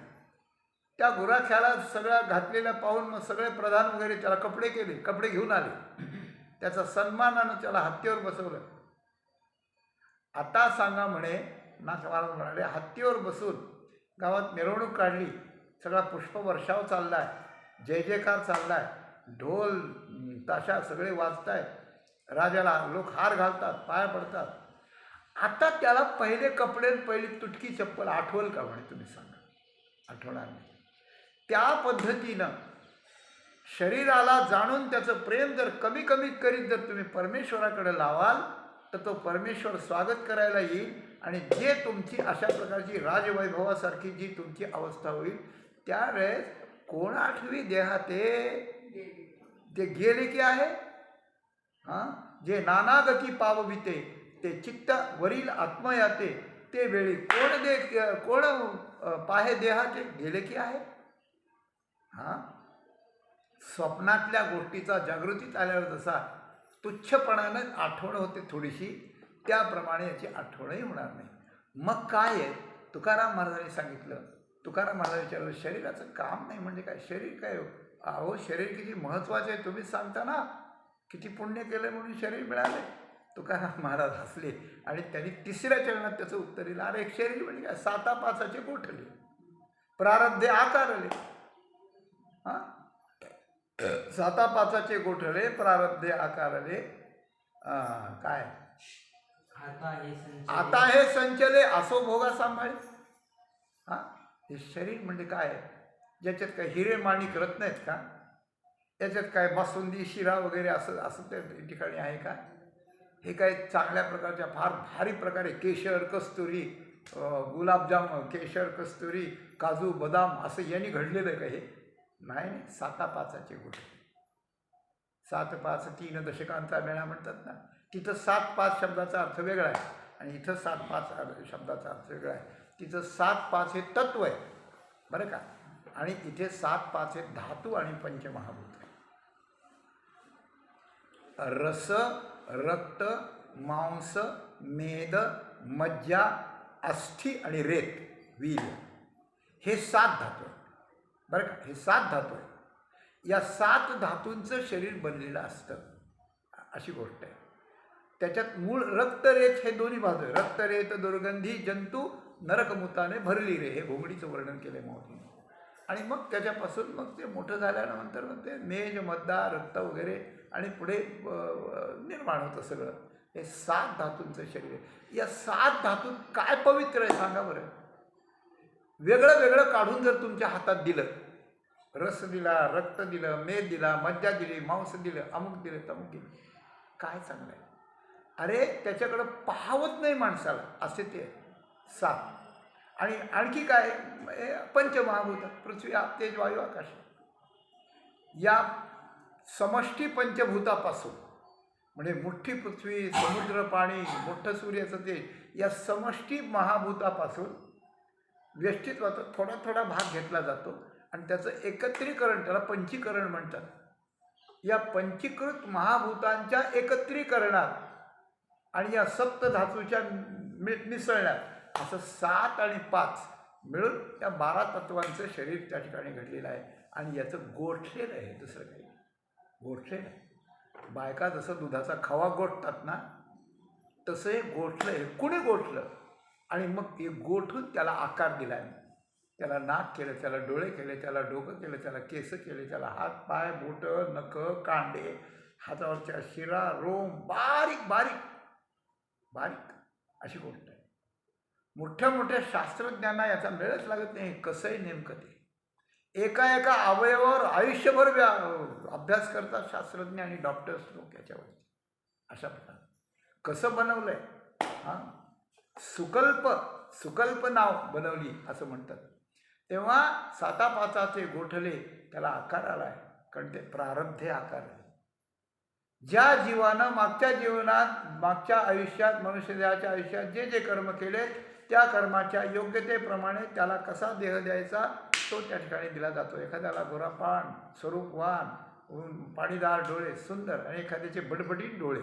त्या गुराख्याला सगळं घातलेलं पाहून मग सगळे प्रधान वगैरे त्याला कपडे केले, कपडे घेऊन आले, त्याचा सन्मानानं त्याला हत्तीवर बसवलं. आता सांगा म्हणे, नाथ महाराज म्हणाले, हत्तीवर बसून गावात मिरवणूक काढली, सगळा पुष्पवर्षाव चाललाय, जय जयकार चाललाय, ढोल ताशा सगळे वाजतायत, राजाला लोक हार घालतात, पाया पडतात. आता त्याला पहिले कपडे, पहिली तुटकी चप्पल आठवल का म्हणे? तुम्ही सांगा. आठवणार नाही. त्या पद्धतीनं शरीराला जाणून त्याचं प्रेम जर कमी कमी करीत जर तुम्ही परमेश्वराकडे लावाल तर तो परमेश्वर स्वागत करायला येईल. आणि जे तुमची अशा प्रकारची राजवैभवासारखी जी तुमची अवस्था होईल, त्यावेळेस कोण आठवी देहा ते गेले की आहे. हां, जे नानागती पावविते ते चित्त वरील आत्मयाते, ते वेळी कोण पाहे देहा ते गेले की आहे. हां, स्वप्नातल्या गोष्टीचा जागृतीत आल्यावर जसा तुच्छपणानं आठवण होते थोडीशी, त्याप्रमाणे याची आठवणही होणार नाही. मग काय आहे? तुकाराम महाराजांनी सांगितलं. तुकाराम महाराज विचारलं, शरीराचं काम नाही म्हणजे काय? शरीर काय? अहो, शरीर किती महत्त्वाचं आहे तुम्हीच सांगता ना. किती पुण्य केलं म्हणून शरीर मिळालं. तुकाराम महाराज हसले आणि त्यांनी तिसऱ्या चरणात त्याचं उत्तर दिलं. अरे, एक शरीर म्हणजे काय? 7-5 गोठले, प्रारब्धे आकारले. हां, 7-5 गोठले, प्रारब्धे आकारले. काय? आता हे संचले असो भोगा सांभाळे. हां, हे शरीर म्हणजे काय? ज्याच्यात काय हिरे माणिक रत्न आहेत का? याच्यात काय बासुंदी शिरा वगैरे असं त्या ठिकाणी आहे का? हे काय चांगल्या प्रकारच्या फार भारी प्रकारे केशर कस्तुरी, गुलाबजाम, केशर कस्तुरी, काजू बदाम असं यांनी घडलेलं आहे का? हे नाही. 7-5 गोष्टी. 7-5 3 दशकांचा मेळा म्हणतात ना. तिथं 7-5 शब्दाचा अर्थ वेगळा आहे आणि इथं 7-5 शब्दाचा अर्थ वेगळा आहे. तिथं 7-5 हे तत्व आहे बरं का, आणि इथे 7-5 हे धातू आणि पंचमहाभूत. रस, रक्त, मांस, मेद, मज्जा, अस्थि आणि रेत, वीर, हे 7 धातू आहेत बरं का. हे 7 धातू आहेत. या 7 धातूंचं शरीर बनलेलं असतं, अशी गोष्ट आहे. त्याच्यात मूळ रक्तरेत हे दोन्ही बाजू आहे. रक्तरेत दुर्गंधी जंतू नरकमुताने भरली रे, हे घोंगडीचं वर्णन केलं आहे मोठीने. आणि मग त्याच्यापासून मग ते मोठं झाल्यानंतर मग ते मेज, मद्दा, रक्त वगैरे आणि पुढे निर्माण होतं सगळं. हे 7 धातूंचं शरीर आहे. या 7 धातूंत काय पवित्र आहे सांगा बरं? वेगळं वेगळं काढून जर तुमच्या हातात दिलं, रस दिला, रक्त दिलं, मेद दिला, मज्जा दिली, मांस दिलं, अमुक दिलं, तमुक दिलं, काय चांगलं आहे? अरे, त्याच्याकडं पाहावत नाही माणसाला, असे ते 7. आणि आणखी काय? पंचमहाभूत, पृथ्वी, आप, तेज, वायू, आकाश. या समष्टी पंचभूतापासून म्हणजे मोठी पृथ्वी, समुद्र, पाणी, मोठं सूर्याचं तेज, या समष्टी महाभूतापासून व्यष्टित्वाचा थोडा थोडा भाग घेतला जातो आणि त्याचं एकत्रीकरण, त्याला पंचीकरण म्हणतात. या पंचीकृत महाभूतांच्या एकत्रीकरणात आणि या सप्तधातूच्या मिसळण्यात असं 7 आणि 5 मिळून या 12 तत्वांचं शरीर त्या ठिकाणी घडलेलं आहे. आणि याचं गोठलेलं आहे, दुसरं काही गोठलेलं आहे. बायका जसं दुधाचा खवा गोठतात ना, तसं हे गोठलं आहे. कुणी गोठलं? आणि मग हे गोठून त्याला आकार दिला आहे. त्याला नाक केलं, त्याला डोळे केले, त्याला डोकं केलं, त्याला केस केले, त्याला हात, पाय, बोटं, नखं, कांडे, हातावरच्या शिरा रोम बारीक बारीक बारीक अशी गोष्ट आहे. मोठ्या मोठ्या शास्त्रज्ञांना याचा मेळच लागत नाही कसं आहे नेमकं ते. एका एका अवयवावर आयुष्यभर अभ्यास करतात शास्त्रज्ञ आणि डॉक्टर्स लोक याच्यावर. अशा प्रकारे कसं बनवलंय हां सुकल्प नाव बनवली असं म्हणतात. तेव्हा सातापाचाचे गोठले त्याला आकार आला आहे कारण ते प्रारब्धे आकार आहे. ज्या जीवानं मागच्या जीवनात मागच्या आयुष्यात मनुष्यदेहाच्या आयुष्यात जे जे कर्म केले त्या कर्माच्या योग्यतेप्रमाणे त्याला कसा देह द्यायचा तो त्या ठिकाणी दिला जातो. एखाद्याला गोरापान स्वरूपवान पाणीदार डोळे सुंदर आणि एखाद्याचे बडबडीत डोळे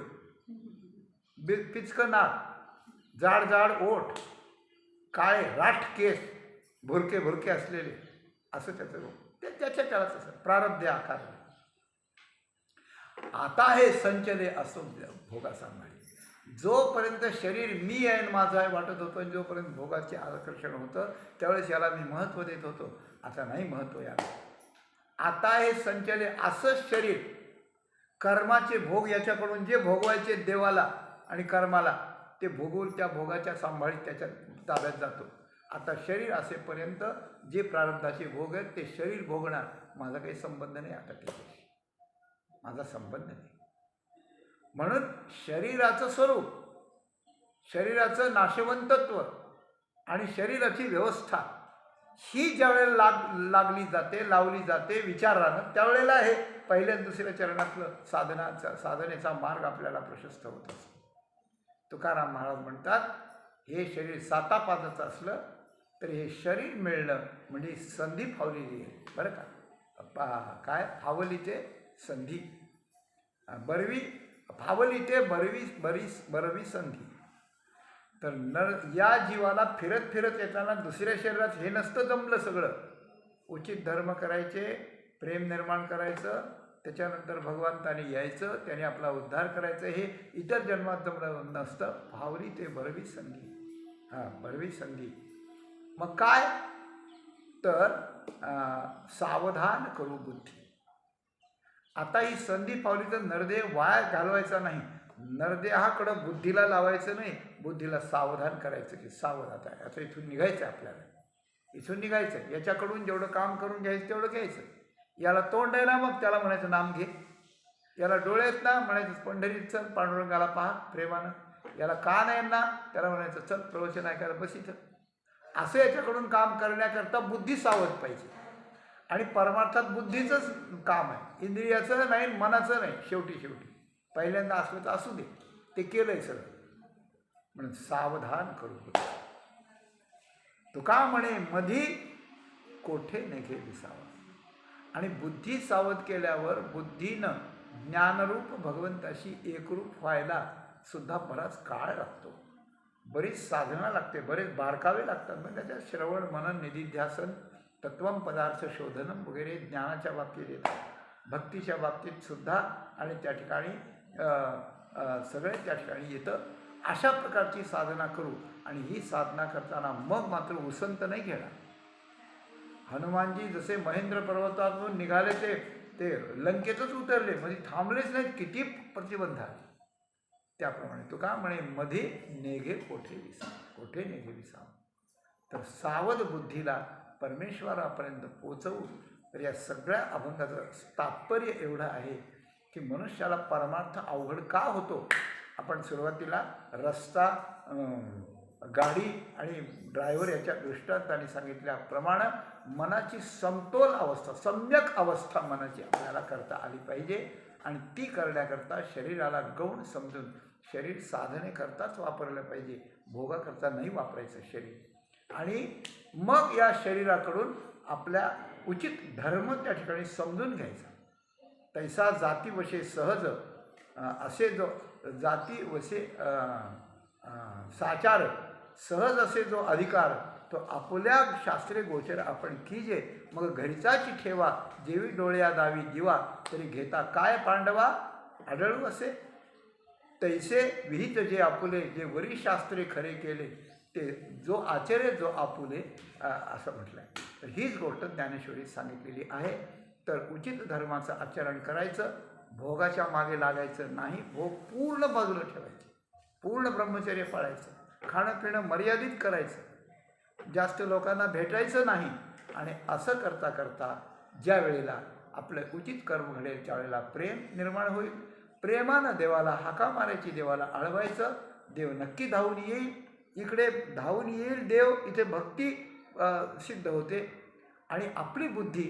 पिचकं नाक जाड जाड ओठ काळे राठ केस भुरके भुरके असलेले असं त्याचं रूप ते त्याच्या त्याला तसं प्रारब्ध आकार. आता हे संचले असो भोगा सांभाळी. जोपर्यंत शरीर मी आहे माझं आहे वाटत होतं आणि जोपर्यंत भोगाचे आकर्षण होतं त्यावेळेस याला मी महत्त्व देत होतो. आता नाही महत्त्व याला. आता हे संचले असं शरीर कर्माचे भोग याच्याकडून जे भोगवायचे देवाला आणि कर्माला ते भोगून त्या भोगाच्या सांभाळीत त्याच्या ताब्यात जातो. आता शरीर असेपर्यंत जे प्रारब्धाचे भोग आहेत ते शरीर भोगणार. माझा काही संबंध नाही आता त्याच्याशी. माझा संबंध नाही. म्हणून शरीराचं स्वरूप शरीराचं नाशवंतत्व आणि शरीराची व्यवस्था ही ज्यावेळेला लागली जाते लावली जाते विचारानं त्यावेळेला हे पहिल्या दुसऱ्या चरणातलं साधनेचा मार्ग आपल्याला प्रशस्त होत असतो. तुकाराम महाराज म्हणतात हे शरीर सातापादाचं असलं तरी हे शरीर मिळणं म्हणजे संधी फावलेली आहे बरं का. काय फावली ते संधी बरवी फावली ते बरवी संधी. तर या जीवाला फिरत फिरत येताना दुसऱ्या शरीरात हे नसतं जमलं सगळं. उचित धर्म करायचे प्रेम निर्माण करायचं त्याच्यानंतर भगवंताने यायचं त्याने आपला उद्धार करायचं हे इतर जन्मात जमलं नसतं. फावली ते बरवी संधी. बरवी संधी. मग काय तर सावधान करू बुद्धी. आता ही संधी फावली तर नरदेह वाया घालवायचा नाही. नरदेहाकडं बुद्धीला लावायचं नाही. बुद्धीला सावधान करायचं की सावधान आहे आता इथून निघायचं आपल्याला. इथून निघायचं याच्याकडून जेवढं काम करून घ्यायचं तेवढं घ्यायचं. याला तोंड आहे ना मग त्याला म्हणायचं नाम घे. याला डोळे आहेत ना म्हणायचं पंढरीत चल पांडुरंगाला पहा प्रेमानं. याला कान आहे ना त्याला म्हणायचं चल प्रवचन ऐकायला बस इथं. असं याच्याकडून काम करण्याकरता बुद्धी सावध पाहिजे. आणि परमार्थात बुद्धीचंच काम आहे इंद्रियाचं नाही मनाचं नाही. शेवटी पहिल्यांदा असलं तर असू दे ते केलंय सगळं म्हणून सावधान करू. तुका म्हणे मधी कोठे नेघे विसावा. आणि बुद्धी सावध केल्यावर बुद्धीनं ज्ञानरूप भगवंताशी एकरूप व्हायला सुद्धा बराच काळ लागतो. बरीच साधना लागते बरेच बारकावे लागतात. मग त्याच्यात श्रवण मनन निधिध्यासन तत्वम पदार्थ शोधनम वगैरे ज्ञानाच्या बाबतीत येतात भक्तीच्या बाबतीत सुद्धा आणि त्या ठिकाणी सगळे त्या ठिकाणी येतं. अशा प्रकारची साधना करू आणि ही साधना करताना मग मात्र उसंत नाही घेणार. हनुमानजी जसे महेंद्र पर्वतातून निघाले ते लंकेतच उतरले म्हणजे थांबलेच नाहीत. किती प्रतिबंध आले त्याप्रमाणे तुका म्हणे मध्ये नेघे कोठे नेघे विसाव. तर सावध बुद्धीला परमेश्वरापर्यंत पोचवू. तर या सगळ्या अभंगाचं तात्पर्य एवढं आहे की मनुष्याला परमार्थ अवघड का होतो. आपण सुरुवातीला रस्ता गाडी आणि ड्रायव्हर याच्या दृष्टांताने सांगितल्याप्रमाणे मनाची समतोल अवस्था सम्यक अवस्था मनाची आपल्याला करता आली पाहिजे. आणि ती करण्याकरता शरीराला गौण समजून शरीर साधनेकरताच वापरलं पाहिजे. भोगाकरता नाही वापरायचं शरीर. आणि मग या शरीराकडून आपल्या उचित धर्म त्या ठिकाणी समजून घ्यायचा. तैसा जातीवशे सहज असे जो जाती वसे साचार सहज असे जो अधिकार तो आपल्या शास्त्रे गोचर आपण कीजे. मग घरीचाची ठेवा जेवी डोळ्या दावी दिवा तरी घेता काय पांडवा आढळू असे. तैसे विहित जे आपुले जे वरी शास्त्रे खरे केले ते जो आचर्य जो आपुले असं म्हटलं आहे. तर हीच गोष्ट ज्ञानेश्वरीत सांगितलेली आहे. तर उचित धर्माचं आचरण करायचं भोगाच्या मागे लागायचं नाही, भोग पूर्ण बाजूला ठेवायचे, पूर्ण ब्रह्मचर्य पाळायचं, खाणं पिणं मर्यादित करायचं, जास्त लोकांना भेटायचं नाही. आणि असं करता करता ज्या वेळेला आपलं उचित कर्म घडेल त्यावेळेला प्रेम निर्माण होईल. प्रेमानं देवाला हाका मारायची, देवाला आळवायचं, देव नक्की धावून येईल. इकडे धावून येईल देव, इथे भक्ती सिद्ध होते. आणि आपली बुद्धी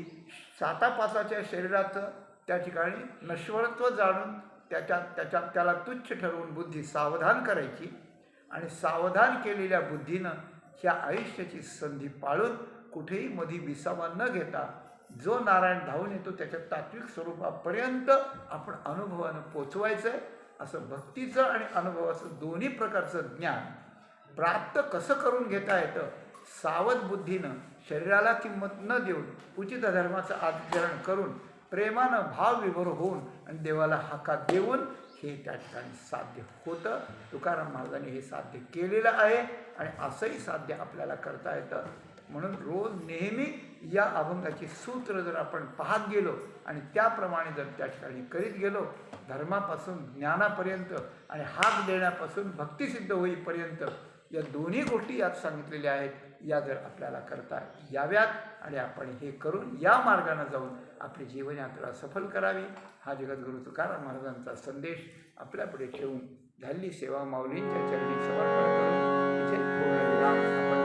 सातापाचाच्या शरीराचं त्या ठिकाणी नश्वरत्व जाणून त्याला तुच्छ ठरवून बुद्धी सावधान करायची. आणि सावधान केलेल्या बुद्धीनं ह्या आयुष्याची संधी पाळून कुठेही मधी विसावा न घेता जो नारायण धावून येतो त्याच्या तात्विक स्वरूपापर्यंत आपण अनुभवानं पोचवायचं आहे. असं भक्तीचं आणि अनुभवाचं दोन्ही प्रकारचं ज्ञान प्राप्त कसं करून घेता येतं, सावध बुद्धीनं शरीराला किंमत न देऊन उचित धर्माचं आचरण करून प्रेमानं भावविभोर होऊन आणि देवाला हाका देऊन हे त्या ठिकाणी साध्य होतं. तुकाराम महाराजांनी हे साध्य केलेलं आहे आणि असंही साध्य आपल्याला करता येतं. म्हणून रोज नेहमी या अभंगाची सूत्र जर आपण पाहत गेलो आणि त्याप्रमाणे जर त्या ठिकाणी करीत गेलो, धर्मापासून ज्ञानापर्यंत आणि हाक देण्यापासून भक्तिसिद्ध होईपर्यंत या दोन्ही गोष्टी यात सांगितलेल्या आहेत. या जर आपल्याला करता याव्यात आणि आपण हे करून या मार्गाने जाऊन आपली जीवनयात्रा सफल करावी, हा जगद्गुरू तुकाराम महाराजांचा संदेश आपल्यापुढे ठेवून झालेली सेवा माऊलींच्या चरणी समर्पण करून इथे पूर्ण विराम आपण